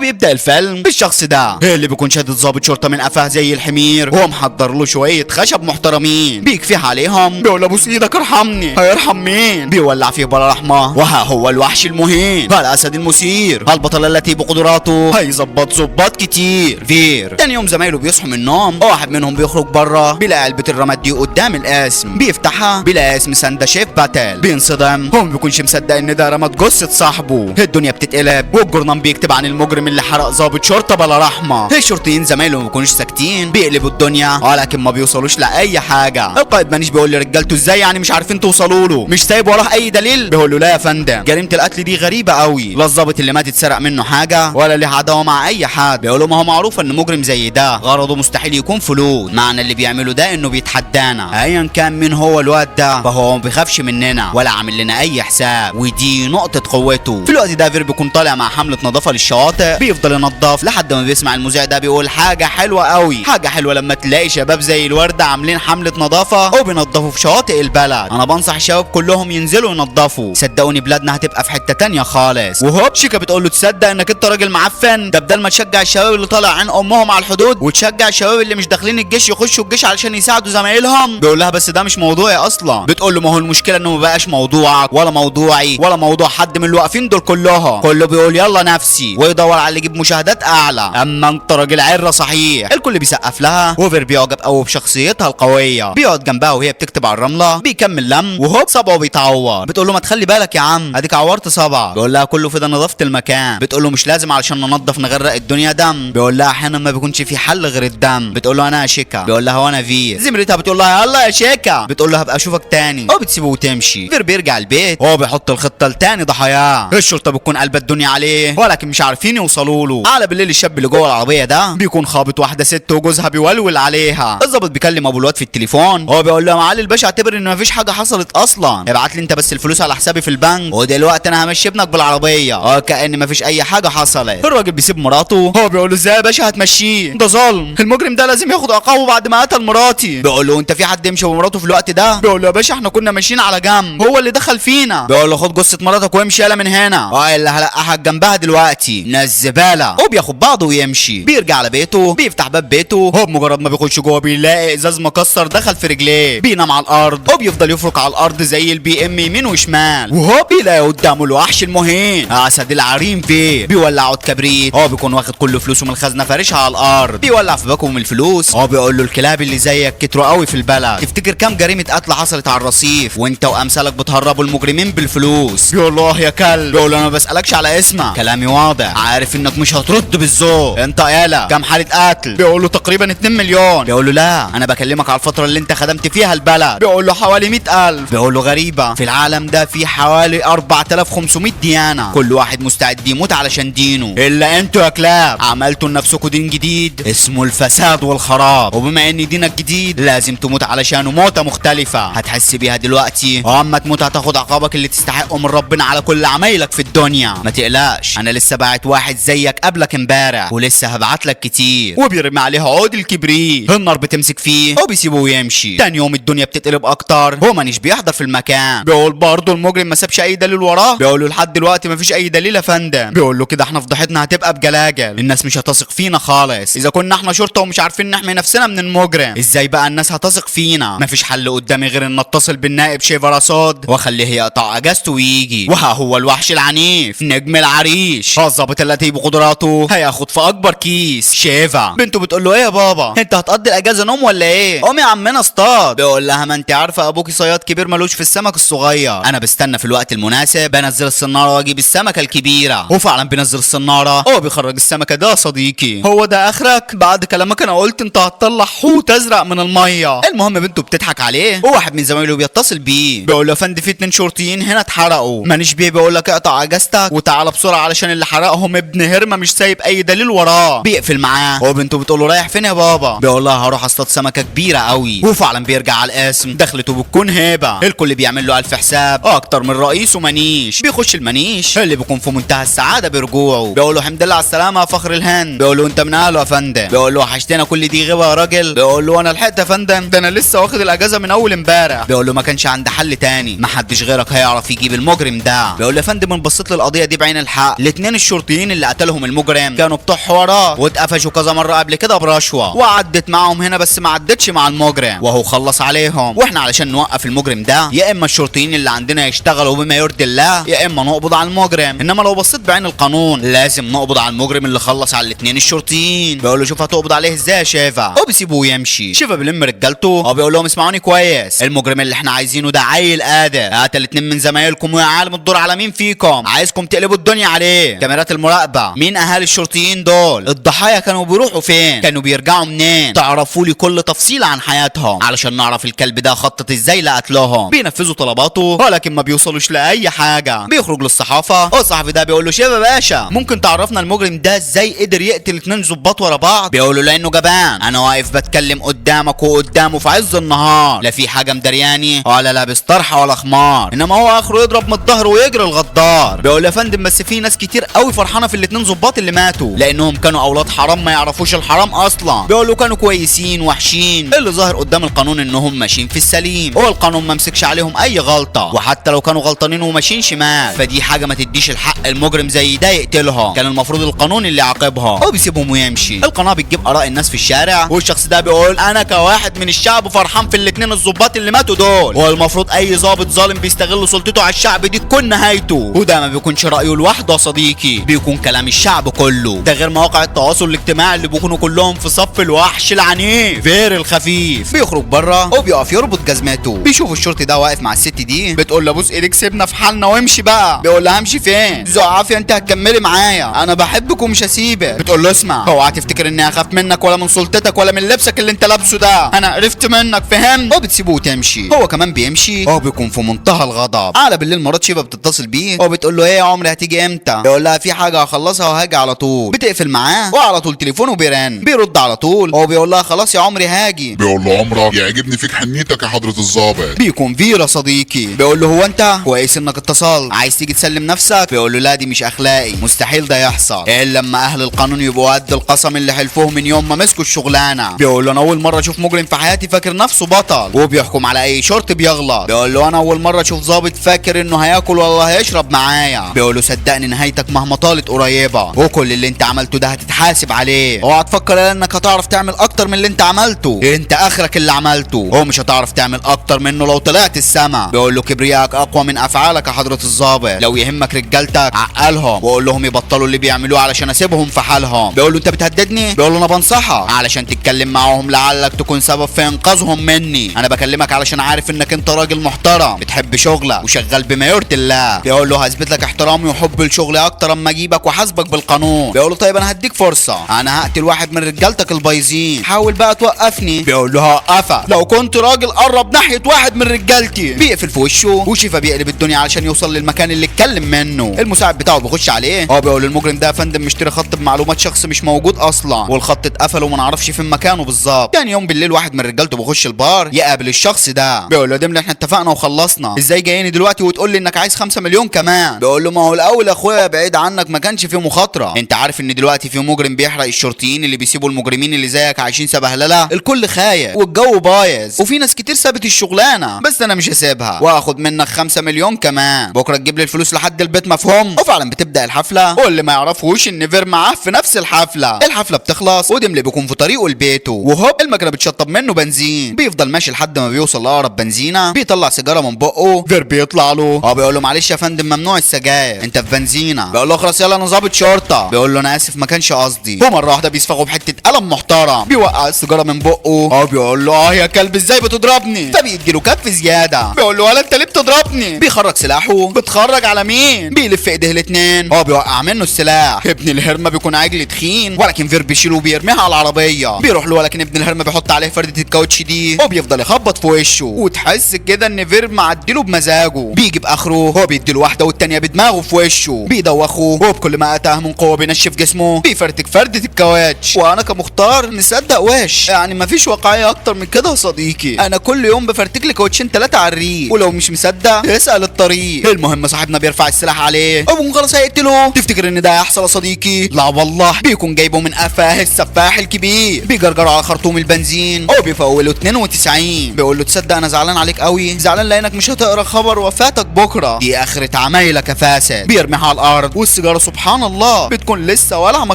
وبيبدا الفيلم بالشخص ده اللي بيكون شادد ضابط شرطه من قفاه زي الحمير، وهو محضر له شويه خشب محترمين بيكفيه عليهم. بيقول ابوس ايدك ارحمني. هيرحم مين؟ بيولع فيه بلا رحمه. وها هو الوحش المهين، الاسد المثير، البطل التي بقدراته هيظبط ظباط كتير. فير تاني يوم زمايله بيصحوا من النوم، واحد منهم بيخرج بره بيلاقي علبه الرماد دي قدام القاسم، بيفتحها بيلاقي اسم ساندا شيف باتل. بينصدم، هو ما بيكونش مصدق ان ده رماد جثه صاحبه. الدنيا بتتقلب والجورنال بيكتب عن المجرم اللي حرق ضابط شرطه بلا رحمه. الشرطيين زمايله ما بيكونوش ساكتين، بيقلبوا الدنيا ولكن ما بيوصلوش لاي حاجه. القائد مانيش بيقول لرجالته ازاي يعني مش عارفين توصلوا له، مش سايب وراه اي دليل. بيقول له لا يا فندم، جريمه القتل دي غريبه قوي، لا الضابط اللي مات اتسرق منه حاجه ولا ليه عداوه مع اي حد. بيقول له ما هو معروف ان مجرم زي ده غرضه مستحيل يكون فلوس، معنى اللي بيعمله ده انه بيتحدانا ايا كان مين هو الواد ده، فهو ما بيخافش مننا ولا عامل لنا اي حساب، ودي نقطه قوته. في الوقت ده فير بيكون طالع مع حمله نظافه للشواطئ، بيفضل ينظف لحد ما بيسمع المذيع ده بيقول حاجه حلوه قوي. حاجه حلوه لما تلاقي شباب زي الورده عاملين حمله نظافه وبينظفوا في شواطئ البلد. انا بنصح الشباب كلهم ينزلوا ينظفوا، صدقوني بلادنا هتبقى في حته تانية خالص. وهوب شيكا بتقول له تصدق انك انت راجل معفن، ده بدل ما تشجع الشباب اللي طالع عين امهم على الحدود وتشجع الشباب اللي مش داخلين الجيش يخشوا الجيش علشان يساعدوا زمايلهم. بيقول لها بس ده مش موضوعي اصلا. بتقول له ما هو المشكله انه ما بقاش موضوعك ولا موضوعي ولا موضوع حد من اللي واقفين دول كلهم، كله بيقول يلا نفسي ويدور على اللي يجيب مشاهدات اعلى. اما انت راجل عره صحيح. الكل بيسقف لها، وفير بيعجب قوي بشخصيتها القويه، بيقعد جنبها وهي بتكتب على الرمله، بيكمل لم وهوب صبعه بيتعور. بتقول له ما تخلي بالك يا عم اديك عورت صبعك. بيقول لها كله في ده نظافه المكان. بتقول له مش لازم علشان ننظف نغرق الدنيا دم. بيقول لها احيانا ما بيكونش في حل غير الدم. بتقول له انا يا شيكا. بيقول لها وانا فير. زميلتها بتقول لها يلا يا شيكا. بتقول له هبقى اشوفك تاني وبتسيبه وتمشي. فير بيرجع البيت وهو بيحط الخطه لتاني ضحاياه. الشرطه بتكون قلبة الدنيا عليه ولكن مش عارفين يوصلوا له. على بالليل الشاب اللي جوه العربيه ده بيكون خابط واحده ست وجوزها بيولول عليها. الظابط بيكلم ابو الواد في التليفون، هو بيقول له يا معالي الباشا اعتبر ان مفيش حاجه حصلت اصلا، ابعت لي انت بس الفلوس على حسابي في البنك ودلوقتي انا همشي ابنك بالعربيه كأن مفيش اي حاجه حصلت. الراجل بيسيب مراته، هو بيقول له ازاي يا باشا هتمشيه، ده ظلم، المجرم ده لازم ياخد عقابه بعد ما قتل مراتي. بيقول له انت في حد يمشي بمراته في الوقت ده؟ بيقول له يا باشا احنا كنا ماشيين على جنب، هو اللي دخل فينا. بيقول له خد جثه مراتك وامشي يلا من هنا، اللي هلقحك جنبها دلوقتي من الزباله. وبياخد بعضه ويمشي. بيرجع على بيته، بيفتح باب بيته، هو بمجرد ما بيخش جوه بيلاقي ازاز مكسر دخل في رجليه، بينام على الارض وبيفضل يفرك على الارض زي البي ام يمين وشمال. وهو بيلاقي قدامه الوحش المهين اسد العريم فيه، بيولع عود كبريت، هو بيكون واخد كل فلوسه من الخزنه فارشها على الارض، بيولع في باكو من الفلوس. هو بيقول له الكلاب اللي زيك كتروا قوي في البلد، تفتكر كام جريمه قتل حصلت على الرصيف وانت وامثالك بتهربوا المجرمين بالفلوس؟ بيقول له يا كلب. بيقول له انا ما بسالكش على اسمك، كلامي واضح، عارف انك مش هترد بالذوق، انت يالا كام حاله قتل؟ بيقول له تقريبا 2 مليون. بيقول له لا انا بكلمك على الفتره اللي انت خدمت فيها البلد. بيقول له حوالي 100,000. بيقول له غريبه، في العالم ده في حوالي 4500 ديانه، كل واحد مستعد يموت علشان دينه، الا انتوا يا كلاب عملتوا لنفسكم دين جديد اسمه الفساد والخراب، وبما ان دينك جديد لازم تموت علشانه موته مختلفه هتحس بيها دلوقتي، واما تموت هتاخد عقابك اللي تستحقه من ربنا على كل عمايلك في الدنيا. ما تقلقش انا لسه باعت واحد زيك قبلك امبارح ولسه هبعت لك كتير. وبيرمي عليه عود الكبريت، النار بتمسك فيه وبيسيبه ويمشي. تاني يوم الدنيا بتتقلب اكتر، هو مانيش بيحضر في المكان. بيقول برضه المجرم ما سابش اي دليل وراه. بيقول له لحد دلوقتي ما فيش اي دليل يا فندم. بيقول له كده احنا فضحتنا هتبقى بجلاجل، الناس مش هتثق فينا خالص، اذا كنا احنا شرطه ومش عارفين نحمي نفسنا من المجرم ازاي بقى الناس هتثق فينا؟ مفيش حل قدامي غير ان اتصل بالنائب شيفا رصاد واخليه يقطع اجازته ويجي. وها هو الوحش العنيف نجم العريش، الظابط التي بقدراته هياخد في اكبر كيس. شيفا بنته بتقول له ايه يا بابا انت هتقضي الاجازه نوم ولا ايه؟ قوم يا عمنا اصطاد. بيقول لها ما انت عارفه ابوكي صياد كبير ملوش في السمك الصغير، انا بستنى في الوقت المناسب بنزل الصناره واجيب السمكه الكبيره. وفعلا بينزل الصناره، هو بيخرج السمكه. ده صديقي هو ده اخرك؟ بعد كلامك انا قلت انت هتطلع حوت ازرق من الميه. المهم بنته بتضحك عليه، وواحد من زمايله بيتصل بيه بيقول له يا فندم في 2 شرطيين هنا اتحرقوا، مانيش بيه بيقول لك اقطع اجازتك وتعالى بسرعه علشان اللي حرقهم ابن هرمه مش سايب اي دليل وراه. بيقفل معاه، وبنته بتقول له رايح فين يا بابا؟ بيقول لها هروح اصطاد سمكه كبيره قوي. وفعلا بيرجع على القسم، دخلته بتكون هيبه، الكل بيعمل له الف حساب اكتر من رئيس ومنيش. بيخش المنيش اللي بيكون في منتهى السعاده برجوعه، بيقول له الحمد لله على السلامه يا فخر الهند. بيقول له انت من اهله يا فندم. بيقول له وحشتنا كل دي غيبه يا راجل. بيقول له انا لحقت يا فندم، ده انا لسه واخد الاجازه من اول امبارح. بيقول له ما كانش عندي حل تاني، محدش غيرك هيعرف يجيب المجرم ده. بيقول له يا فندم انا بصيت للقضيه دي بعين الحق، الاثنين الشرطيين اللي قتلهم المجرم كانوا بتوع حوارات واتقفشوا كذا مره قبل كده برشوه، وعدت معاهم هنا بس ما عدتش مع المجرم وهو خلص عليهم. واحنا علشان نوقف المجرم ده يا اما الشرطيين اللي عندنا يشتغلوا بما يرضي الله يا اما نقبض على المجرم. انما لو بصيت بعين القانون لازم نقبض على المجرم اللي خلص على الاثنين الشرطيين. بيقول له شوف هتقبض عليه ازاي يا شيفا، وبيسيبوه يمشي. شيفا بيلم رجالته وبيقول لهم اسمعوني كويس، المجرم اللي احنا عايزينه ده عيل قادر قتل اتنين من زمايلكم ويا عالم الدور على مين فيكم، عايزكم تقلبوا الدنيا عليه. كاميرات المراقبه مين اهالي الشرطيين دول، الضحايا كانوا بيروحوا فين، كانوا بيرجعوا منين، تعرفوا لي كل تفصيله عن حياتهم علشان نعرف الكلب ده خطط ازاي لقتلهم. بينفذوا طلباته ولكن ما بيوصلوش لاي حاجه. بيخرج للصحافه والصحفي ده بيقول له شيفا باشا ممكن تعرفنا المجرم ده ازاي قدر يقتل اتنين ظباط ورا بعض؟ بيقول له لانه جبان، انا واقف بتكلم قدامك وقدامه في عز النهار، لا في حاجه مدرياني ولا لابس طرحه ولا خمار، انما هو اخره يضرب من الظهر ويجري الغدار. بيقول له يا فندم بس في ناس كتير قوي فرحانه في الاتنين ظباط اللي ماتوا لانهم كانوا اولاد حرام ما يعرفوش الحرام اصلا. بيقول له كانوا كويسين وحشين، اللي ظاهر قدام القانون انهم ماشيين في السليم، هو القانون ما مسكش عليهم اي غلطه، وحتى لو كانوا غلطانين وماشيين شمال فدي حاجه ما تديش الحق المجرم زي ده يقتلهم، كان المفروض القانون اللي يعاقبهم. هو بيسيبهم ويمشي. القناه بتجيب اراء الناس في الشارع والشخص ده بيقول انا كواحد من الشعب فرحان في الاتنين الظباط اللي ماتوا دول، والمفروض اي ظابط ظالم بيستغل سلطته على الشعب دي تكون نهايته. وده ما بيكونش رايه لوحده يا صديقي، بيكون كلام الشعب كله، ده غير مواقع التواصل الاجتماعي اللي بيكونوا كلهم في صف الوحش العنيف غير الخفيف. بيخرج بره وبيقف يربط جزمته، بيشوف الشرطي ده واقف مع الست دي بتقول له بوس ايدك سيبنا في حالنا وامشي بقى. بيقول لها امشي فين؟ زعافي انت هتكملي معايا، انا بحبك ومش هسيبك. بتقول له اسمع اوعى تفتكر اني هخاف منك ولا من سلطتك ولا من لبسك اللي انت لابسه ده، انا عرفت منك فهم. وبتسيبه وتمشي. هو كمان بيمشي هو بيكون في منتهى الغضب. على بالليل مرات شيبه بتتصل بيه وبتقول له ايه يا عمري هتيجي امتى؟ بيقول لها في حاجه هخلصها وهاجي على طول. بتقفل معاه وعلى طول تليفونه بيرن، بيرد على طول هو بيقول لها خلاص يا عمري هاجي. بيقول له عمرك يعجبني فيك حنيتك يا حضرة الظابط. بيكون فيرا صديقي. بيقول له هو انت كويس انك اتصلت، عايز تيجي تسلم نفسك؟ بيقول له لا دي مش اخلاقي، مستحيل ده يحصل الا لما اهل القانون يبقوا قد القسم اللي حلفوه من يوم ما مسكوا الشغلانه. بيقول له انا اول مره اشوف مجرم في حياتي فاكر نفسه بطل وبيحكم على اي شرط بيغلط. بيقول له انا اول مره اشوف ظابط فاكر انه هياكل ولا هيشرب معايا. بيقول له صدقني نهايتك مهما طالت قريبه، وكل اللي انت عملته ده هتتحاسب عليه، اوعى تفكر انك هتعرف تعمل اكتر من اللي انت عملته، انت اخرك اللي عملته، هو مش هتعرف تعمل اكتر منه لو طلعت السما. بيقول له كبريائك اقوى من افعالك يا حضره الظابط، لو يهمك رجالتك عقلهم وقول لهم يبطلوا اللي بيعملوه علشان اسيبهم في حالهم. بيقول له انت بتهددني؟ بيقول له انا بنصحك علشان تتكلم معاهم لعلك تكون سبب في انقاذهم مني، انا بكلمك علشان عارف انك انت راجل محترم بتحب شغلك وشغال بما يرضي الله. بيقول له هثبت لك احترامي وحب لشغلي اكتر اما اجيبك وحاسبك بالقانون. بيقول له طيب انا هديك فرصه، انا هقتل واحد من رجالتك البايظين، حاول بقى توقفني. بيقول له هوقفك لو كنت راجل قرب ناحيه واحد من رجالتي. بيقفل في وشه وشيفا بيقلب الدنيا علشان يوصل للمكان اللي اتكلم منه. المساعد بتاعه بيخش عليه هو بيقول المجرم ده يا فندم مشتري خط بمعلومات شخص مش موجود اصلا، والخط اتقفل وما نعرفش فين مكانه بالظبط. تاني يوم بالليل واحد من رجالته بيخش البار يقابل الشخص ده. بيقول له دمل احنا اتفقنا وخلصنا، ازاي جايني دلوقتي وتقول لي انك عايز 5 مليون كمان؟ بيقول له ما هو الاول يا اخويا بعيد عنك ما كانش فيه مخاطره، انت عارف ان دلوقتي في مجرم بيحرق الشرطيين اللي بيسيبوا المجرمين اللي زيك عايشين سبهلله، الكل خايف والجو بايظ وفي ناس كتير سابت الشغلانه، بس انا مش هسيبها واخد منك 5 مليون كمان، بكره تجيب لي الفلوس لحد البيت مفهوم؟ وفعلا بتبدا الحفله واللي ما يعرفوش ان فير معاه في نفس الحفله بتخلص ودملي بيكون في طريقه لبيته وهوب المكنه بتشطب منه بنزين، بيفضل ماشي لحد ما بيوصل لاقرب بنزينه، بيطلع سيجاره من بقه، فير بيطلع له هو بيقول له معلش يا فندم ممنوع السجاير انت في بنزينه. بيقول له خلاص يلا انا ظابط شرطه. بيقول له انا اسف ما كانش قصدي، ومره واحده بيصفغه بحته قلم محترم، بيوقع السيجاره من بقه هو بيقول له يا كلب ازاي بتضربني؟ فبيديله كف زياده. بيقول له ولا انت ليه بتضربني؟ بيخرج سلاحه، بتخرج على مين؟ بيلف ايديه الاثنين هو بيوقع منه السلاح. ابن الهرمه بيكون عجل تخين ولكن فير بيشيله وبيرميها على العربيه، بيروح له ولكن ابن الهرمه بيحط عليه فرده الكاوتش دي وبيفضل يخبط في وشه وتحس كده ان فير معديله بمزاجه. بيجي باخره هو بيديله واحده والتانيه بدماغه في وشه، بيدوخه وبكل ما اتاه من قوه بينشف جسمه، بيفرتك فرده الكاوتش. وانا كمختار مصدق وش يعني مفيش واقعيه اكتر من كده يا صديقي، انا كل يوم بفرتك لي كاوتشين 3 على الريق، ولو مش مصدق اسال الطريق. المهم صاحبنا بيرفع السلاح عليه ابو خلاص هيقتله. تفتكر ان ده هيحصل يا صديقي؟ لا والله، بيكون جايبه من قفاه السفاح الكبير، بيجرجره على خرطوم البنزين وبيفوله 92. بيقول له تصدق انا زعلان عليك قوي، زعلان لانك مش هتقرا خبر وفاتك بكره، دي اخرة عمايلك يا فاسد. بيرميها على الارض والسيجاره سبحان سبحان الله بتكون لسه ولعه ما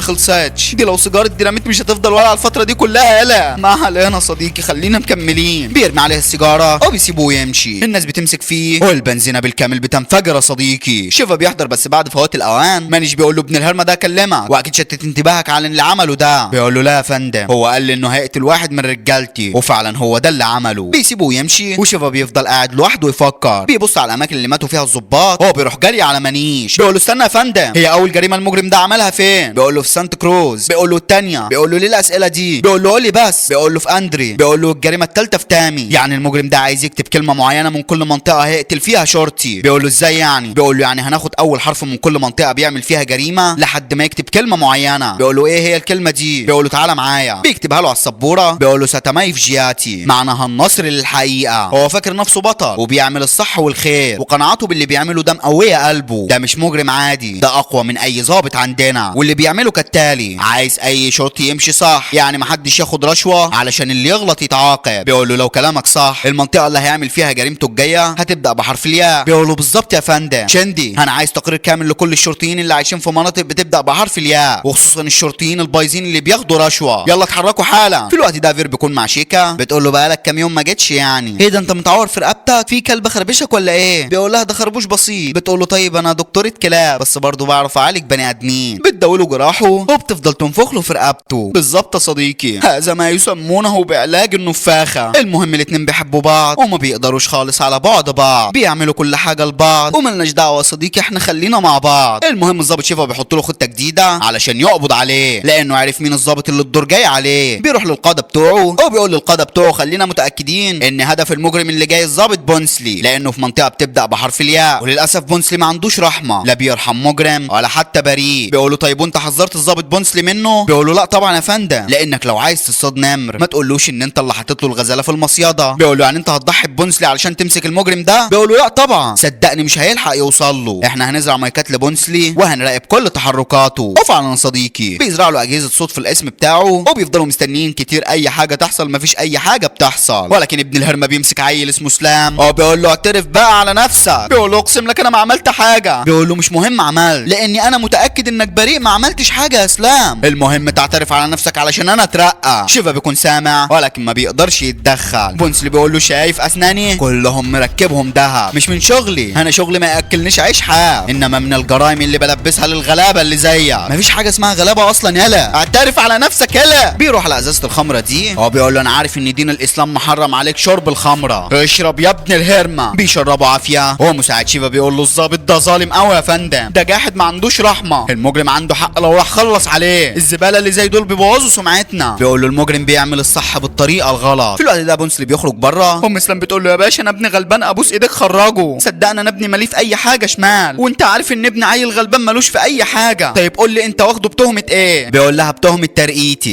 خلصتش. دي لو سيجاره ديناميت مش هتفضل ولعه الفتره دي كلها. يلا ما علينا صديقي، خلينا مكملين. بيرمي عليه السيجاره وبيسيبه ويمشي. الناس بتمسك فيه والبنزينه بالكامل بتنفجر يا صديقي. شيفا بيحضر بس بعد فوات الاوان. مانيش بيقول له ابن الهرمه ده كلمك واكيد شتت انتباهك على اللي عمله ده. بيقول له لا يا فندم، هو قال لي انه هيقتل واحد من رجالتي وفعلا هو ده اللي عمله. بيسيبه ويمشي وشيفا بيفضل قاعد لوحده يفكر. بيبص على الاماكن اللي ماتوا فيها الضباط. هو بيروح جري على مانيش. بيقول له استنى يا فندم، هي اول جريمه المجرم ده عملها فين؟ بيقول له في سانت كروز. بيقول له الثانيه. بيقول له ليه الاسئله دي؟ بيقول له قول لي بس. بيقول له في اندري. بيقول له الجريمه الثالثه في تامي. يعني المجرم ده عايز يكتب كلمه معينه من كل منطقه هيقتل فيها شرطي. بيقول له ازاي يعني؟ بيقول له يعني هناخد اول حرف من كل منطقه بيعمل فيها جريمه لحد ما يكتب كلمه معينه. بيقول له ايه هي الكلمه دي؟ بيقول له تعالى معايا. بيكتبها له على السبوره. بيقول له ستماي في جياتي، معناها النصر للحقيقه. هو فاكر نفسه بطل وبيعمل الصح والخير وقناعته باللي بيعمله ده مقويه قلبه. ده مش مجرم عادي، ده اقوى من اي ضابط عندنا. واللي بيعمله كالتالي، عايز اي شرطي يمشي صح، يعني محدش ياخد رشوه علشان اللي يغلط يتعاقب. بيقول له لو كلامك صح المنطقه اللي هيعمل فيها جريمته الجايه هتبدا بحرف الياء. بيقول له بالظبط يا فندم شندي، انا عايز تقرير كامل لكل الشرطيين اللي عايشين في مناطق بتبدا بحرف الياء، وخصوصا الشرطيين البايظين اللي بياخدوا رشوه. يلا اتحركوا حالا. في الوقت ده فير بيكون مع شيكا. بتقول له بقالك كام يوم ما جيتش يعني. ايه ده انت متعور في رقبتك؟ في كلب خربشك ولا ايه؟ بيقول لها ده خربوش بسيط. بتقول له طيب انا دكتوره كلاب بس برضه بعرف اعالج بني ادمين. بتداوله جراحه وبتفضل تنفخ له في رقبته. بالظبط يا صديقي، هذا ما يسمونه بعلاج النفاخه. المهم الاتنين بيحبوا بعض وما بيقدروش خالص على بعد بعض، بيعملوا كل حاجه لبعض وملناش دعوه يا صديقي، احنا خلينا مع بعض. المهم الظابط شيفا بيحط له خطه جديده علشان يقبض عليه لانه عارف مين الظابط اللي الدور جاي عليه. بيروح للقاده بتوعه وبيقول للقاده بتوعه خلينا متاكدين ان هدف المجرم اللي جاي الظابط بونسلي لانه في منطقه بتبدا بحرف الياء، وللاسف بونسلي ما عندوش رحمه، لا بيرحم مجرم ولا حتى بريء. بيقول له طيب وانت حذرت الظابط بونسلي منه؟ بيقول له لا طبعا يا فندم، لانك لو عايز تصطاد نمر ما تقولوش ان انت اللي حاطط له الغزاله في المصيده. بيقول له يعني انت هتضحي ببونسلي علشان تمسك المجرم ده؟ بيقول له لا طبعا، صدقني مش هيلحق يوصل له، احنا هنزرع مايكات لبونسلي وهنراقب كل تحركاته. وفعلا صديقي بيزرع له اجهزه صوت في الاسم بتاعه وبيفضلوا مستنيين كتير اي حاجه تحصل. مفيش اي حاجه بتحصل، ولكن ابن الهرمه بيمسك عيل اسمه سلام وبيقول له اعترف بقى على نفسك. بيقول له اقسم لك انا ما عملت حاجه. بيقول له مش مهم عمل لاني انا متاكد انك بريء، ما عملتش حاجه يا سلام، المهم تعترف على نفسك علشان انا اترقى. شيفا بيكون سامع ولكن ما بيقدرش يتدخل. بونسلي بيقول له شايف اسناني كلهم مركبهم دهب، مش من شغلي، انا شغلي ما ياكلنيش عيش حاف، انما من الجرائم اللي بلبسها للغلابه اللي زيك. مفيش حاجه اسمها غلابه اصلا، يلا اعترف على نفسك يلا. بيروح لازازه الخمره دي هو بيقول له انا عارف ان دين الاسلام محرم عليك شرب الخمره، اشرب يا ابن الهرمه. بيشربوا عافيه. هو مساعد شيفا بيقول له الظابط ده ظالم قوي يا فندم، ده جاحد ما عندوش رحمه، المجرم عنده حق لو راح خلص عليه، الزباله اللي زي دول بيبوظوا سمعتنا. بيقول له المجرم بيعمل الصح بالطريقه الغلط. في الوقت ده بونسلي بيخرج بره. ام اسلام بتقول له يا باشا انا ابني غلبان ابوس ايديك خرجه، صدقني انا ابني ماليه في اي حاجه شمال، وانت عارف ان ابني عيل غلبان مالوش في اي حاجه. طيب قول لي انت واخده بتهمه ايه؟ بيقول لها بتهمه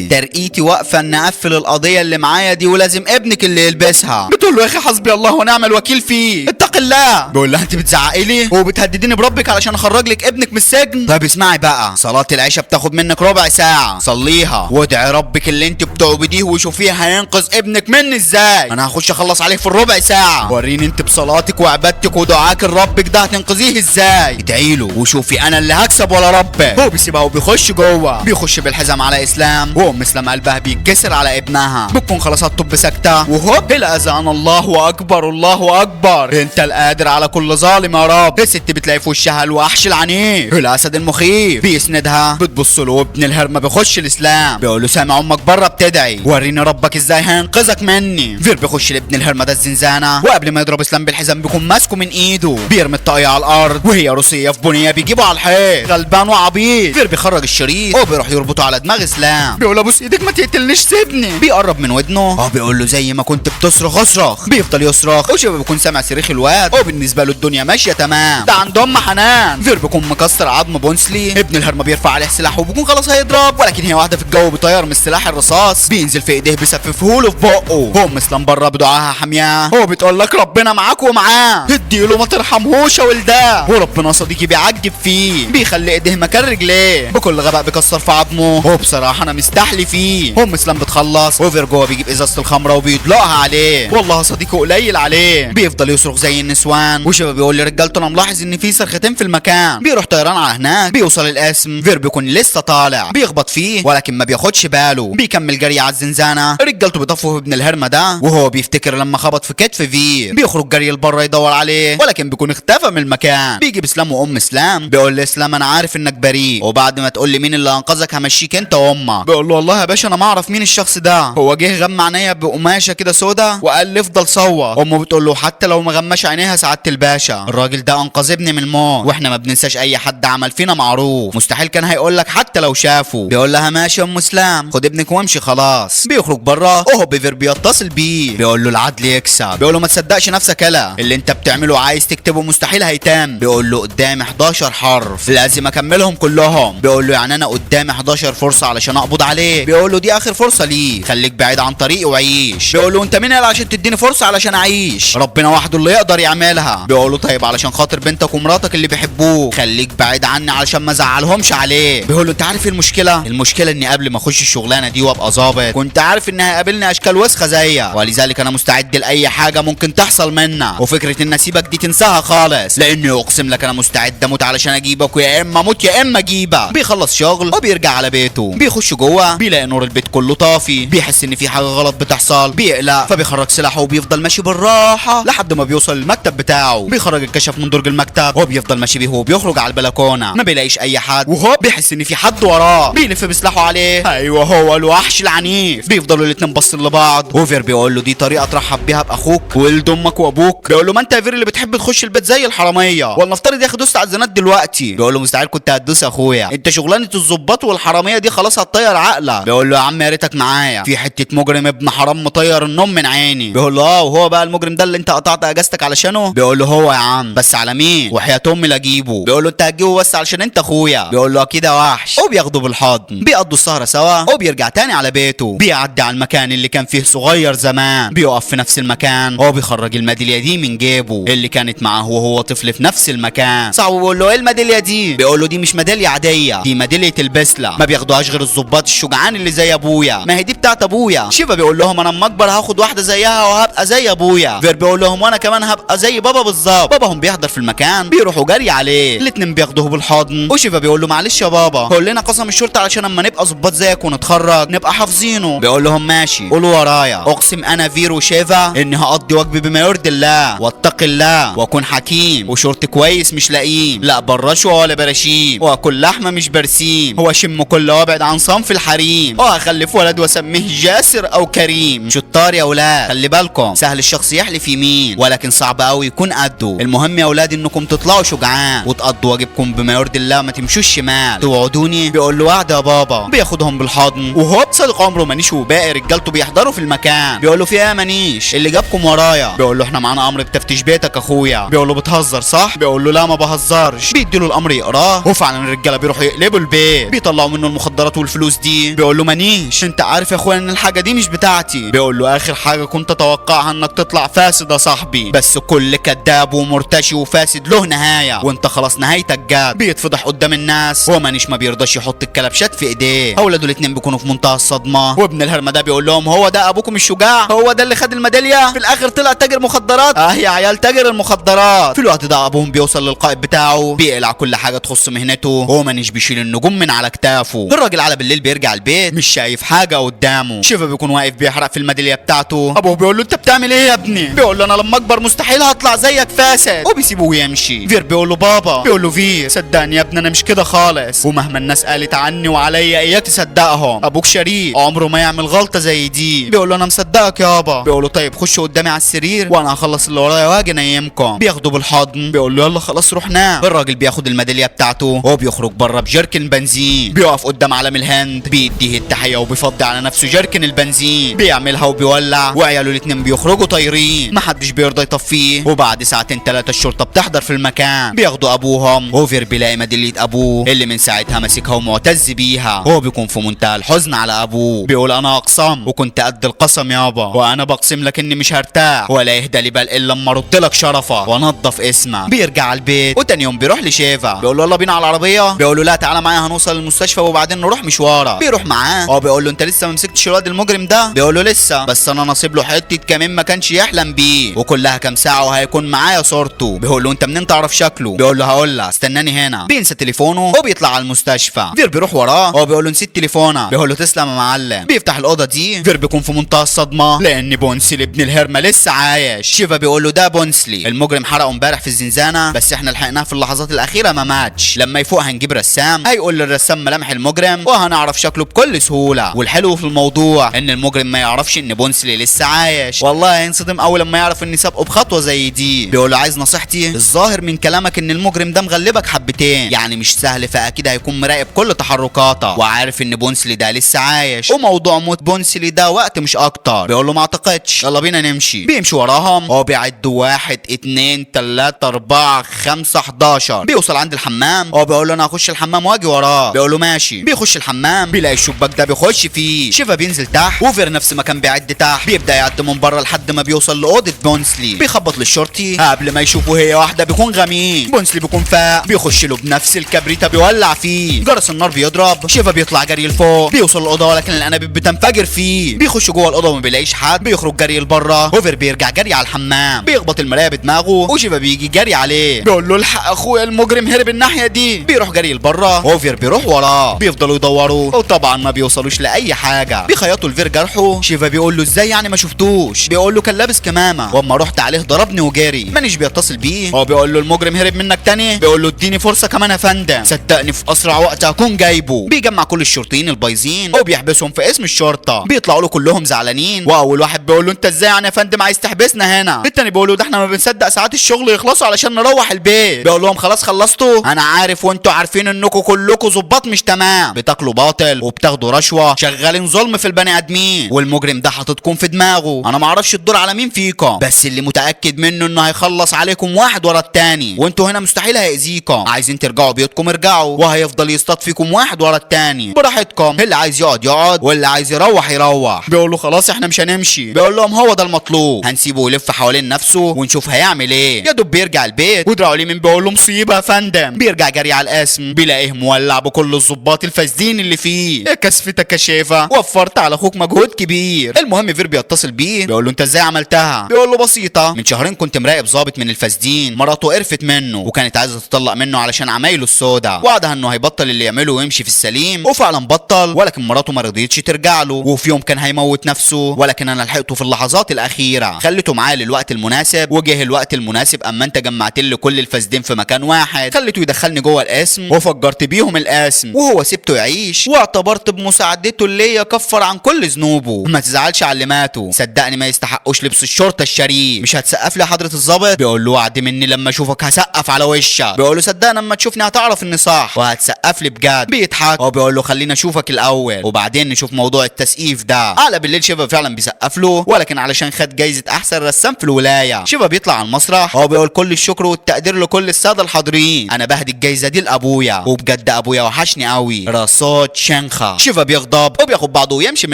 ترقيتي واقفه ان اقفل القضيه اللي معايا دي ولازم ابنك اللي يلبسها. بتقول له يا اخي حسبي الله ونعم الوكيل فيه، اتق الله. بيقول لها انت بتزعقي لي وبتهدديني بربك علشان اخرج لك ابنك من السجن؟ طيب اسمعي بقى، صلاه العشاء بتاخد منك ربع ساعه، صليها وادعي ربك اللي انت بتعبديه وشوفيه هينقذ ابنك مني ازاي. انا هخش اخلص عليه في الربع ساعه، وريني انت بصلاتك وعبادتك ودعاك لربك ده هتنقذيه ازاي. ادعي له وشوفي انا اللي هكسب ولا ربك. هو بيسيبها وبيخش جوه، بيخش بالحزام على اسلام، وام اسلام قلبها بيتكسر على ابنها. بتكون خلاص هتطب ساكته وهوب الاذان الله اكبر الله اكبر، انت القادر على كل ظالم يا رب. الست بتلاقي في وشها الوحش العنيف الاسد المخيف بيسندها. بتبص له وابن الهرمه بيخش الاسلام بيقول له سامع امك بره بتدعي، وريني ربك ازاي هينقذك مني. فير بيخش لابن الهرمه ده الزنزانه، وقبل ما يضرب اسلام بالحزام بيكون ماسكه من ايده، بيرمي الطاقيه على الارض وهي روسيه في بنيه بيجيبه على الحيط غلبان وعبيط. فير بيخرج الشريط وبيروح يربطه على دماغ اسلام، بيقول له ابوس ايدك ما تقتلنيش سيبني. بيقرب من ودنه بيقول له زي ما كنت بتصرخ اصرخ. بيفضل يصرخ وشباب بيكون سامع صريخ الواد وبالنسبه له الدنيا ماشيه تمام، ده عند ام حنان. فير بيكون مكسر عظم بونسلي. ابن الهرمه بيرفع عليه سلاح وبيكون خلاص هيضرب، ولكن هي واحده في الجو بيطير من السلاح الرصاص بينزل في ايديه بيسففه له في بقه. ام اسلام بره بدعاها حامياه هو بتقول لك ربنا معاك ومعاه، اديله ما ترحمهوش يا ولداه. وربنا صديقي بيعجب فيه، بيخلي ايديه مكان رجليه، بكل غباء بيكسر في عظمه. وبصراحه انا مستحلي فيه. ام اسلام بتخلص وفير جوه بيجيب ازازه الخمره وبيدلقها عليه، والله صديقي قليل عليه. بيفضل يصرخ زي النسوان وشباب بيقول لرجالته انا ملاحظ ان في صرختين في المكان. بيروح طيران على هناك هناك بيوصل القسم، فير بيكون لسه طالع، بيخبط فيه ولكن ما بياخدش باله، بيكمل جري على الزنزانه. رجالته بيطفوا ابن الهرمه ده وهو بيفتكر لما خبط في كتف فير. بيخرج جري لبره يدور عليه ولكن بيكون اختفى من المكان. بيجي بسلام وام سلام، بيقول لاسلام انا عارف انك بريء وبعد ما تقول لي مين اللي انقذك همشيك انت وامك. بيقول له والله يا باشا انا ما اعرف مين الشخص ده، هو جه غمى عينيا بقماشه كده سودا وقال لي افضل صور. امه بتقول له حتى لو ما غماش عينيها سعاده الباشا الراجل ده انقذ ابني من الموت، واحنا ما بننساش اي حد عمل فينا معروف، مستحيل كان هيقول لك حتى لو شافه. بيقول لها ماشي يا ام اسلام خد ابنك وامشي خلاص. بيخرج بره وهو بيفر بيتصل بيه، بيقول له العدل يكسب. بيقول له ما تصدقش نفسك يالا، اللي انت بتعمله عايز تكتبه مستحيل هيتم. بيقول له قدامي 11 حرف لازم اكملهم كلهم. بيقول له يعني انا قدامي 11 فرصه علشان اقبض عليه. بيقول له دي اخر فرصه ليك، خليك بعيد عن طريقي وعيش. بيقول له انت مين يالا عشان تديني فرصه علشان اعيش؟ ربنا وحده اللي يقدر يعملها. بيقول له طيب علشان خاطر بنتك ومراتك اللي بيحبوك خليك بعيد عني علشان ما ازعلهمش عليه. بيقول له انت عارف ايه المشكله؟ المشكله اني قبل ما اخش الشغلانه دي وابقى ظابط كنت عارف ان هيقابلني اشكال وسخه زيك، ولذلك انا مستعد لاي حاجه ممكن تحصل منا، وفكره ان اسيبك دي تنساها خالص، لاني اقسم لك انا مستعد اموت علشان اجيبك ويا اما اموت يا اما اجيبك. بيخلص شغل وبيرجع على بيته، بيخش جوه بيلاقي نور البيت كله طافي، بيحس ان في حاجه غلط بتحصل، بيقلق فبيخرج سلاحه وبيفضل ماشي بالراحه لحد ما بيوصل للمكتب بتاعه. بيخرج الكشف من درج المكتب وبيفضل ماشي بيه وبيخرج على البلكونه، ما بيلاقيش اي حد وهو بيحس ان في حد وراه، بيلف بسلاحه عليه، ايوه هو الوحش العنيف. بيفضلوا الاتنين باصين لبعض، وفير بيقول له دي طريقه ترحب بيها باخوك ولد امك وابوك. بيقول له ما انت يا فير اللي بتحب تخش البيت زي الحراميه، ولنفترض يا اخي دوست على الزناد دلوقتي. بيقول له مستحيل كنت هتدوس يا اخويا، انت شغلانه الظباط والحراميه دي خلاص هتطير عقلك. بيقول له يا عم يا ريتك معايا، في حته مجرم ابن حرام مطير النوم من عيني. بيقول له اه وهو بقى المجرم ده اللي انت قطعت اجازتك علشانه؟ بيقول له هو يا عم بس على مين وحياه امي لا اجيبه. بيقول له انت هتجيبه بس علشان انت اخويا. بيقول له اكيد يا وحش، وبياخده بالحضن، بيقضوا السهره سوا وبيرجع تاني على بيته. بيعدي على المكان اللي كان فيه صغير زمان، بيقف في نفس المكان وبيخرج الميداليه دي من جيبه اللي كانت معاه وهو طفل في نفس المكان. صاحبه بيقول له ايه الميداليه دي؟ بيقول له دي مش ميداليه عاديه، دي ميداليه البسله، ما بياخدوهاش غير الظباط الشجعان اللي زي ابويا، ما هي دي بتاعت ابويا. شيفا بيقول لهم انا اما اكبر هاخد واحده زيها وهبقى زي ابويا. فير بيقول لهم وانا كمان هبقى زي بابا بالظبط. باباهم بيحضر في المكان، بيروحوا جري عليه، الاتنين بياخدوه بالحضن، وشيفا بيقول له معلش يا بابا قول لنا قسم الشرطه علشان اما نبقى ظباط زيك ونتخرج نبقى حافظينه. بيقول لهم ماشي قولوا ورايا، اقسم انا فير وشيفا اني هقضي واجبي بما يرضي الله واتقي الله واكون حكيم وشرطي كويس مش لئيم، لا برشوه ولا برشيم، واكل لحمه مش برسيم، واشم كل وابعد عن صنف الحريم، وهخلف ولد واسميه جاسر او كريم. شطار يا اولاد، خلي بالكم سهل الشخص يحلف يمين ولكن صعب قوي يكون قده. المهم يا اولاد انكم تطلعوا شجعان وتقضوا واجبكم بما يرضي الله، ما تمشوش شمال. توعدوني؟ بيقول له وعد يا بابا. بياخدهم بالحضن وهو بصدق عمره منيش وباقي رجالته بيحضروا في المكان. بيقول له في ايه يا منيش اللي جابكم ورايا؟ بيقول له احنا معانا امر بتفتيش بيتك اخويا. بيقول له بتهزر صح؟ بيقول له لا ما بهزرش. بيديله الامر يقراه وفعلا الرجاله بيروحوا يقلبوا البيت، بيطلعوا منه المخدرات والفلوس دي. بيقول له منيش انت عارف يا اخويا ان الحاجه دي مش بتاعتي. بيقول له اخر حاجه كنت اتوقعها انك تطلع فاسد يا صاحبي، بس كل كذاب ومرتشي وفاسد له نهايه وانت خلاص نهايتك جات. بيتفضح قدام الناس ومانيش ما بيرضاش يحط الكلبشات في ايديه. اولاده الاتنين بيكونوا في منتهى الصدمه، وابن الهرمه ده بيقول لهم هو ده ابوكم الشجاع؟ هو ده اللي خد الميداليه؟ في الاخر طلع تاجر مخدرات؟ يا عيال تاجر المخدرات. في الوقت ده ابوهم بيوصل للقائد بتاعه، بيقلع كل حاجه تخص مهنته ومانيش بيشيل النجوم من على كتافه. الراجل على بالليل بيرجع البيت مش شايف حاجه قدامه. شيفا بيكون واقف بيحرق في الميداليه بتاعته. ابوه بيقول له انت بتعمل ايه يا ابني؟ بيقول له انا لما اكبر مستحيل هطلع زيك فاسد، وبيسيبه ويمشي. فير بيقول له بابا. بيقول له فير صدقني يا ابني انا مش كده خالص، ومهما الناس قالت عني وعليا اياك تصدقهم، ابوك شريك عمره ما يعمل غلطه زي دي. بيقول له انا مصدقك يابا. بيقول له طيب خش قدامي على السرير وانا هخلص اللي ورايا واجي انيمكم. بياخده بالحضن، بيقول له يلا خلاص روح نام. الراجل بياخد الميداليه بتاعته وبيخرج بره بجركن بنزين، بيقف قدام علم الهند بيديه التحيه وبيفضي على نفسه جركن البنزين، بيعملها وبيولع، وعياله الاتنين بيخرجوا طايرين محدش بيرضى يطفيه. وبعد ساعتين 3 الشرطه بتحضر في المكان، بياخدوا ابوهم. وفير بيلاقي ميداليه ابوه اللي من ساعتها ماسكها ومعتز بيها، هو بيكون في منتهى الحزن على ابوه. بيقول انا اقسم وكنت قد القسم يابا، وانا بقسم لك اني مش هرتاح ولا يهدى لي بال الا لما ارد لك شرفه وانضف اسمك. بيرجع على البيت وتاني يوم بيروح لشيفا، بيقول له يلا بينا على العربيه. بيقول له لا تعالى معايا هنوصل المستشفى وبعدين نروح مشوارك. بيروح معاه، هو بيقول له انت لسه ما مسكتش الواد المجرم ده؟ بيقول له لسه، بس انا نصيب له حته كمان ما كانش يحلم بيه، وكلها كام ساعه وهيكون معايا صورته. بيقول له انت منين تعرف شكله؟ بيقول له هقول لك استناني هنا. هنا. بينسى تليفونه وبيطلع على المستشفى. فير بيروح وراه هو بيقول له نسيت تليفونك. بيقول له تسلم يا معلم. بيفتح الاوضه دي. فير بيكون في منتهى الصدمه لان بونسلي ابن الهرمه لسه عايش. شيفا بيقول له ده بونسلي المجرم حرقه امبارح في الزنزانه، بس احنا لحقناه في اللحظات الاخيره ما ماتش. لما يفوق هنجيب رسام هيقول للرسام ملامح المجرم وهنعرف شكله بكل سهوله. والحلو في الموضوع ان المجرم ما يعرفش ان بونسلي لسه عايش. والله هينصدم اول لما يعرف اني سابقه بخطوه زي دي. بيقول له عايز نصيحتي؟ الظاهر من كلامك ان المجرم ده مغلبك حبتين، يعني مش سهل، فاكيد هيكون مراقب كل تحركاته وعارف ان بونسلي ده لسه عايش، وموضوع موت بونسلي ده وقت مش اكتر. بيقول له ما اعتقدش، يلا بينا نمشي. بيمشي وراهم هو بيعد 1 2 3 4 5 11. بيوصل عند الحمام هو بيقول له انا هخش الحمام واجي وراه. بيقول له ماشي. بيخش الحمام بيلاقي الشباك ده بيخش فيه. شيفا بينزل تحت وفير نفس ما كان بيعد تحت. بيبدا يعد من بره لحد ما بيوصل لاوضه بونسلي. بيخبط للشرطي قبل ما يشوفه هي واحده بيكون غميق. بونسلي بيكون فاق بيخش له بنفس الكبريته بيولع فيه. جرس النار بيضرب. شيفا بيطلع جري لفوق. بيوصل الاوضه ولكن الانابيب بتنفجر فيه. بيخش جوه الاوضه وما بيلاقيش حد. بيخرج جري لبره. وفير بيرجع جري على الحمام. بيخبط المرايه بدماغه وشيفا بيجي جري عليه. بيقول له الحق اخويا المجرم هرب الناحيه دي. بيروح جري لبره. وفير بيروح وراه. بيفضلوا يدوروا وطبعا ما بيوصلوش لاي حاجه. بيخيطوا لفير جرحه. شيفا بيقول له ازاي يعني ما شفتوش؟ بيقول له كان لابس كمامه واما رحت عليه ضربني وجري. مانيش بيتصل بيه. هو بيقول له المجرم هرب منك تاني. بيقول له اديني فرصه كمان يا فندم، صدقني في اسرع وقت هكون جايبه. بيجمع كل الشرطيين البايظين وبيحبسهم في اسم الشرطه. بيطلعوا له كلهم زعلانين. واول واحد بيقول له انت ازاي يعني يا فندم عايز تحبسنا هنا؟ التاني بيقول له ده احنا ما بنصدق ساعات الشغل يخلصوا علشان نروح البيت. بيقول لهم خلاص خلصتوا؟ انا عارف وانتوا عارفين انكم كلكم ظباط مش تمام، بتاكلوا باطل وبتاخدوا رشوه، شغالين ظلم في البني ادمين، والمجرم ده حاططكم في دماغه. انا ما اعرفش الدور على مين فيكم، بس اللي متاكد منه انه هيخلص عليكم واحد ورا التاني، وانتوا هنا مستحيل هيأذيكم. عايزين ترجعوا بيوتكم ارجعوا، وهيفضل يصطاد فيكم واحد ورا التاني براحتكم. اللي عايز يقعد يقعد واللي عايز يروح يروح. بيقول له خلاص احنا مش هنمشي. بيقول لهم هو ده المطلوب، هنسيبه يلف حوالين نفسه ونشوف هيعمل ايه. يا دوب بيرجع البيت ودراعه اليمين بيقول له مصيبه يا فندم. بيرجع جري على القسم بيلاقيه مولع بكل الظباط الفاسدين اللي فيه. يا كسفتك يا شيفا، وفرت على اخوك مجهود كبير. المهم فير بيتصل بيه بيقول له انت ازاي عملتها؟ بيقول له بسيطه، من شهرين كنت مراقب ظابط من الفاسدين، مراته قرفت منه وكانت عايزه تطلق منه علشان عمايله السودا، وعدها انه هيبطل اللي يعمله ويمشي في السليم، وفعلا بطل، ولكن مراته ما رضيتش ترجع له، وفي يوم كان هيموت نفسه ولكن انا لحقته في اللحظات الاخيره، خليته معايا للوقت المناسب، وجه الوقت المناسب اما انت جمعت لي كل الفاسدين في مكان واحد، خليته يدخلني جوه القسم وفجرت بيهم القسم، وهو سبته يعيش واعتبرت بمساعدته اللي يكفر عن كل ذنوبه. ما تزعلش على اللي ماتوا، صدقني ما يستحقوش لبس الشرطه الشريف. مش هتسقف لي يا حضره الظابط؟ بيقول له وعد مني لما اشوفك هسقف على وشك. بيقول له صدقني لما تشوفني هتعرف اني صح وهتسقف لي بجد. بيضحك هو بيقول له خلينا اشوفك الاول وبعدين نشوف موضوع التسقيف ده. على بالليل شيفا فعلا بيسقف له، ولكن علشان خد جايزه احسن رسام في الولايه. شيفا بيطلع على المسرح هو بيقول كل الشكر والتقدير لكل الساده الحاضرين، انا بهدي الجايزه دي لابويا وبجد ابويا وحشني قوي، رصاد شنخه. شيفا بيغضب وبياخد بعضه ويمشي من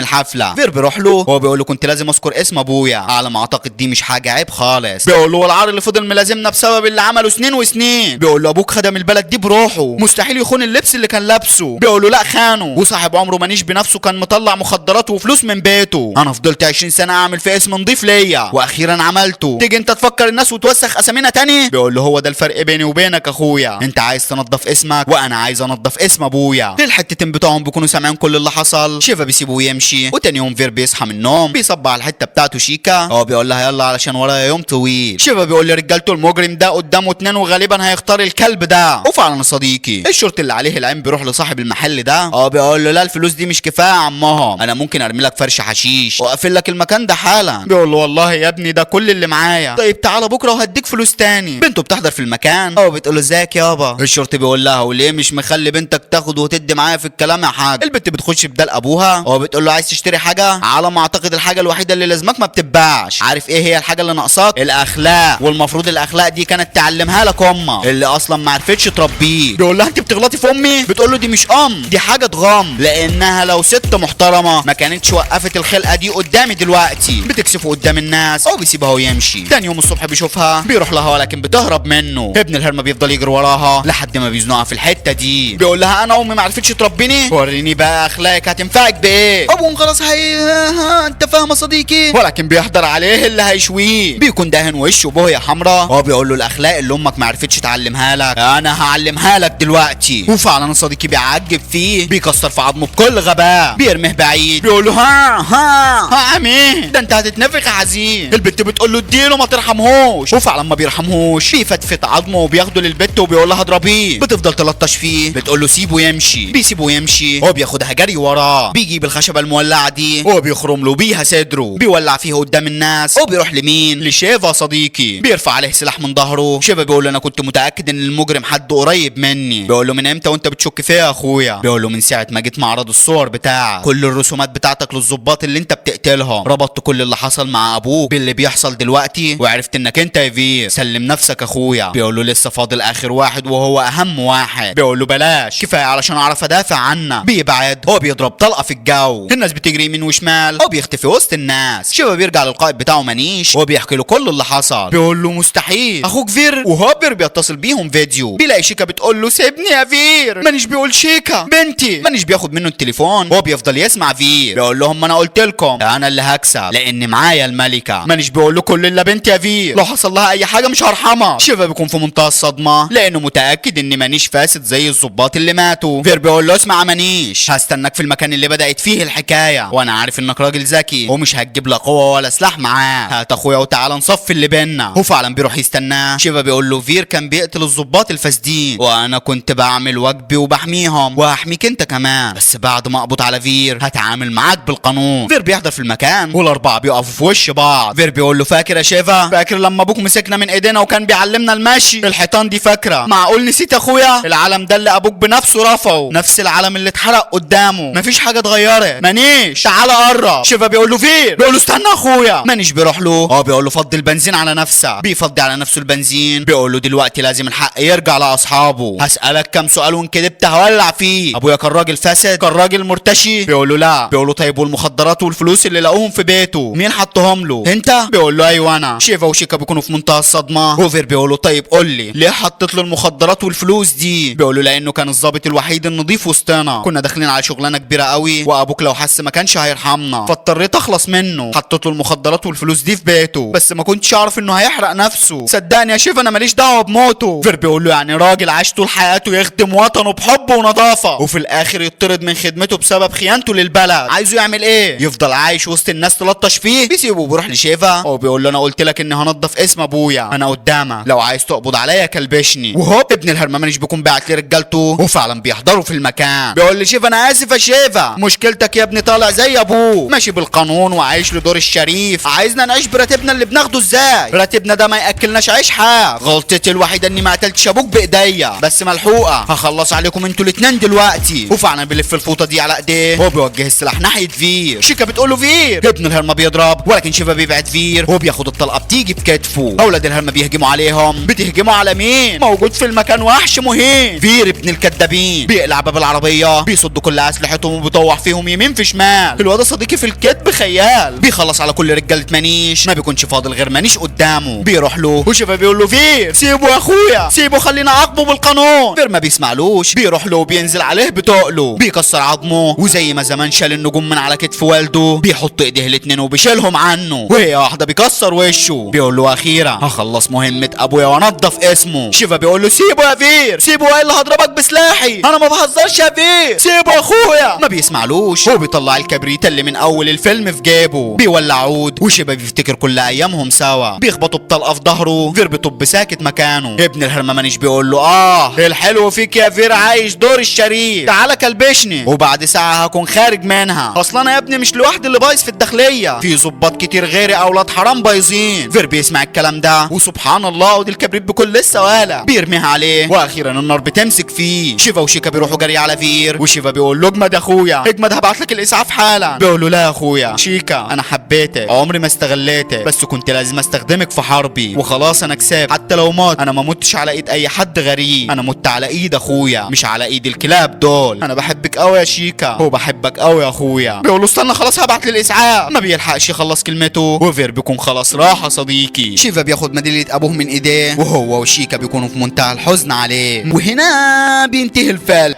الحفله. فير بيروح له هو بيقول له كنت لازم اذكر اسم ابويا، على ما اعتقد دي مش حاجه عيب خالص. بيقول له والعار اللي فضل ملازمنا بسبب اللي عمله سنين وسنين. بيقول له ابوك خدم البلد دي بروحه، مستحيل يخون اللبس اللي كان لابسه. بيقول له لا خانه، وصاحب عمره مانيش بنفسه كان مطلع مخدرات وفلوس من بيته. انا فضلت 20 سنه اعمل في اسم نضيف ليا واخيرا عملته، تيجي انت تفكر الناس وتوسخ اسامينا تاني؟ بيقول له هو ده الفرق بيني وبينك اخويا، انت عايز تنظف اسمك وانا عايز انظف اسم ابويا. الحتتين بتوعهم بيكونوا سامعين كل اللي حصل. شيفا بيسيبه ويمشي، وتاني يوم فير بيصحى من النوم بيصب على الحته بتاعته شيكا. هو بيقول لها يلا علشان ورايا يوم طويل. شيفا بيقول لرجالته المجرم ده قدامه اتنين وغالبا هيختار الكلب ده. وفعلا يا صديقي الشرط اللي عليه العين بيروح لصاحب المحل ده. هو بيقول له لا الفلوس دي مش كفايه يا عمهم، انا ممكن ارمي لك فرش حشيش واقفل لك المكان ده حالا. بيقول له والله يا ابني ده كل اللي معايا. طيب تعالى بكره وهديك فلوس تاني. بنته بتحضر في المكان هو بتقول له ازيك يابا. الشرطي بيقول لها وليه مش مخلي بنتك تاخد وتدي معايا في الكلام يا حاج؟ البنت بتخش بدال ابوها هو بتقول له عايز تشتري حاجه؟ على ما اعتقد الحاجه الوحيده اللي لازمك ما بتتباعش. عارف ايه هي الحاجه اللي ناقصاك؟ الاخلاق، والمفروض الاخلاق دي كانت تعلمها لك امك اللي اصلا ما عرفتش تربيك. بيقول لها انت بتغلطي في امي؟ بتقول له دي مش دي حاجه تغم، لانها لو ست محترمه ما كانتش وقفت الخلقه دي قدامي دلوقتي، بتكسفه قدام الناس او بيسيبها ويمشي. تاني يوم الصبح بيشوفها بيروح لها ولكن بتهرب منه. ابن الهرمه بيفضل يجري وراها لحد ما بيزنقها في الحته دي. بيقول لها انا امي ما عرفتش تربيني، وريني بقى اخلاقك هتنفعك بايه. ابوهم خلاص انت فاهم يا صديقي، ولكن بيحضر عليه اللي هيشويه. بيكون دهن وشه بوهيه حمراء. هو بيقول له الاخلاق اللي امك ما عرفتش تعلمها لك انا هعلمها لك دلوقتي. وفعلا صديقي بيعجب فيه، بيكسر في عظمه بكل غباء، بيرميه بعيد، بيقول له ها امين، ده انت هتتنفخ يا حزين. البت بتقول له اديله ما ترحمهوش، وفعلا ما بيرحمهوش، بيفتفت عظمه وبياخده للبت وبيقول لها اضربيه. بتفضل تلطش فيه، بتقول له سيبه يمشي، بيسيبه يمشي، هو بياخدها جري وراه، بيجيب الخشبه المولعه دي وبيخرم له بيها صدره، بيولع فيه قدام الناس، وبيروح لمين؟ لشيفا صديقي، بيرفع عليه سلاح من ظهره. شيفا بيقول له انا كنت متاكد ان المجرم حد قريب مني. بيقول له من امتى وانت بتشك فيا يا اخويا؟ بيقول له من ساعه ما جيت معرض الصور بتاعك، كل الرسومات بتاعتك للظباط اللي انت بتقتلهم، ربطت كل اللي حصل مع ابوك باللي بيحصل دلوقتي، وعرفت انك انت يا فير. سلم نفسك اخويا. بيقول له لسه فاضل اخر واحد وهو اهم واحد. بيقول له بلاش، كفايه علشان اعرف ادافع عنك. بيبعد، هو بيضرب طلقه في الجو، الناس بتجري يمين وشمال، هو بيختفي وسط الناس. شباب بيرجع للقائد بتاعه منيش وبيحكي له كل اللي حصل. بيقول له مستحيل، اخوك فير. وهوبر بيتصل بيهم فيديو، بيلاقي شيكا بتقول له سيبني يا فير. منيش بيقول شيكا بنتي. منيش بياخد منه التليفون وهو بيفضل يسمع فير. بيقول لهم انا قلت لكم انا اللي هكسب لان معايا الملكه. منيش بيقول له كل الا بنتي يا فير، لو حصل لها اي حاجه مش هرحمها. شيفا بيكون في منتهى الصدمه لانه متاكد ان منيش فاسد زي الظباط اللي ماتوا. فير بيقول له اسمع منيش، هستناك في المكان اللي بدات فيه الحكايه، وانا عارف انك راجل ذكي ومش هتجيب لا قوه ولا سلاح معاه. هات اخويا وتعالى نصفي اللي بينا. وفعلا بيروح يستناه. شيفا بيقول له فير كان بيقتل الظباط الفاسدين وانا كنت بعمل واجبي وبحميهم وهحميك انت كمان، بس بعد ما اقبض على فير هتعامل معاك بالقانون. فير بيحضر في المكان والاربعه بيقفوا في وش بعض. فير بيقول له فاكر يا شيفا؟ فاكر لما ابوك مسكنا من ايدينا وكان بيعلمنا المشي؟ الحيطان دي فاكره؟ معقول نسيت اخويا؟ العلم ده اللي ابوك بنفسه رفعه، نفس العلم اللي اتحرق قدامه، مفيش حاجه اتغيرت. منيش تعالى قرب. شيفا بيقول له فير، بيقول له استنى اخويا. منيش بيروح له، هو بيقول له فضي البنزين على نفسك. بيفضي على نفسه البنزين. بيقول له دلوقتي لازم الحق يرجع لاصحابه، هسالك كام سؤال وان كدبت هولع فيه. ابويا كان راجل فاسد؟ كان راجل مرتشي؟ بيقول له لا. بيقول له طيب والمخدرات والفلوس اللي لقوهم في بيته مين حطهم له؟ انت؟ بيقول له ايوه انا. شيفا وشيكا بيكونوا في منتهى الصدمه. وفير بيقول له طيب قول لي ليه حطيت له المخدرات والفلوس دي؟ بيقول له لانه كان الضابط الوحيد النظيف وسطنا، كنا داخلين على شغلانه كبيره قوي وابوك لو حس ما كانش هيرحمنا، فاضطريت اخلص منه. حطيت له المخدرات والفلوس دي في بيته بس ما كنتش اعرف انه هيحرق نفسه. صدقني يا شيفا انا ماليش دعوه بموته. فير بيقول له يعني راجل عاش طول حياته يخدم وطنه بحب ونظافه وفي الاخر يطرد من خدمته بسبب خيانته للبلد، عايزه يعمل ايه؟ يفضل عايش وسط الناس تلطش فيه؟ بيسيبه وبيروح لشيفا وبيقول له انا قلت لك اني هنضف اسم ابويا، انا قدامك لو عايز تقبض عليا كلبشني. وهوب ابن الهرمانيش بيكون باعت لي رجالته وفعلا بيحضروا في المكان. بيقول لي شيفا انا اسف يا شيفا، مشكلتك يا ابني طالع زي ابوه، ماشي بالقانون وعايش لدور الشريف، عايزنا نعيش براتبنا اللي بناخده ازاي؟ راتبنا ده ما ياكلناش عيش حاف. غلطتي الوحيده اني ما قتلتش ابوك بايديا بس ملحوقه، هخلص عليكم انتوا الاتنين دلوقتي. وفعلا بيلف الفوطه دي على ايديه وبيوجه السلاح ناحيه فير. شيكا بتقول له فير. ابن الهرمه بيضرب ولكن شيفا بيبعد فير وبياخد الطلقه بتيجي بكتفه. اولاد الهرمه بيهجموا عليهم. بتهجموا على مين؟ موجود في المكان وحش مهين. فير ابن الكدابين بيقلع باب العربيه، بيصد كل اسلحتهم وبيطوح فيهم يمين في شمال. الواد صديقي في الكذب خيال، بيخلص على كل رجاله منيش، ما بيكونش فاضل غير منيش قدامه. بيروح له وشيفا بيقول له فير سيبه يا اخويا، سيبه خلينا اعاقبه بالقانون. فير ما بيسمعلوش، بيروح له وبينزل عليه بتقله، بيكسر عظمه وزي ما زمان شال النجوم من على كتف والده بيحط ايديه الاتنين وبيشيلهم عنه، وهي واحده بيكسر وشه. بيقول له اخيرا هخلص مهمه ابويا وانضف اسمه. شيفا بيقول له سيبه يا فير، سيبه والا هضربك بسلاحي، انا ما بهزرش يا فير، سيبه يا اخويا. ما بيسمعلوش، هو بيطلع الكبريت اللي من اول الفيلم في جيبه، بيولع عود وشيفا بيفتكر كل ايامهم سوا، بيخبطوا بطلقه في ظهره. فير بيطب ساكت مكانه. ابن الهرمانيش بيقول له الحلو فيك يا فير عايش دور الشريف، تعالى كلبشني وبعد ساعه هكون خارج منها، اصلا انا يا ابني مش لوحدي اللي بايظ في الداخليه، في ظباط كتير غيري اولاد حرام بايظين. فير بيسمع الكلام ده وسبحان الله ودي الكبريت بكل لسه والع، بيرميها عليه واخيرا النار بتمسك فيه. شيفا وشيكا بيروحوا جري على فير وشيفا بيقول له اجمد يا اخويا اجمد، هبعت لك الاسعاف حالا. بيقول له لا يا اخويا شيكا انا حبيتك، عمري ما استغليتك، بس كنت لازم استخدمك في حربي وخلاص انا كسبت، حتى لو مات انا ما متش على ايد اي حد غريب، انا مت على ايد اخويا مش على ايد الكلاب دول. انا بحبك قوي يا شيكا، هو بحبك قوي يا اخويا. بيقول له استنى خلاص هبعت للاسعاف. ما بيلحقش يخلص كلمته وفير بيكون خلاص راح صديقي. شيفا بياخد ميداليه ابوه من ايديه وهو وشيكا بيكونوا في منتهى الحزن عليه. وهنا بينتهي الفيلم.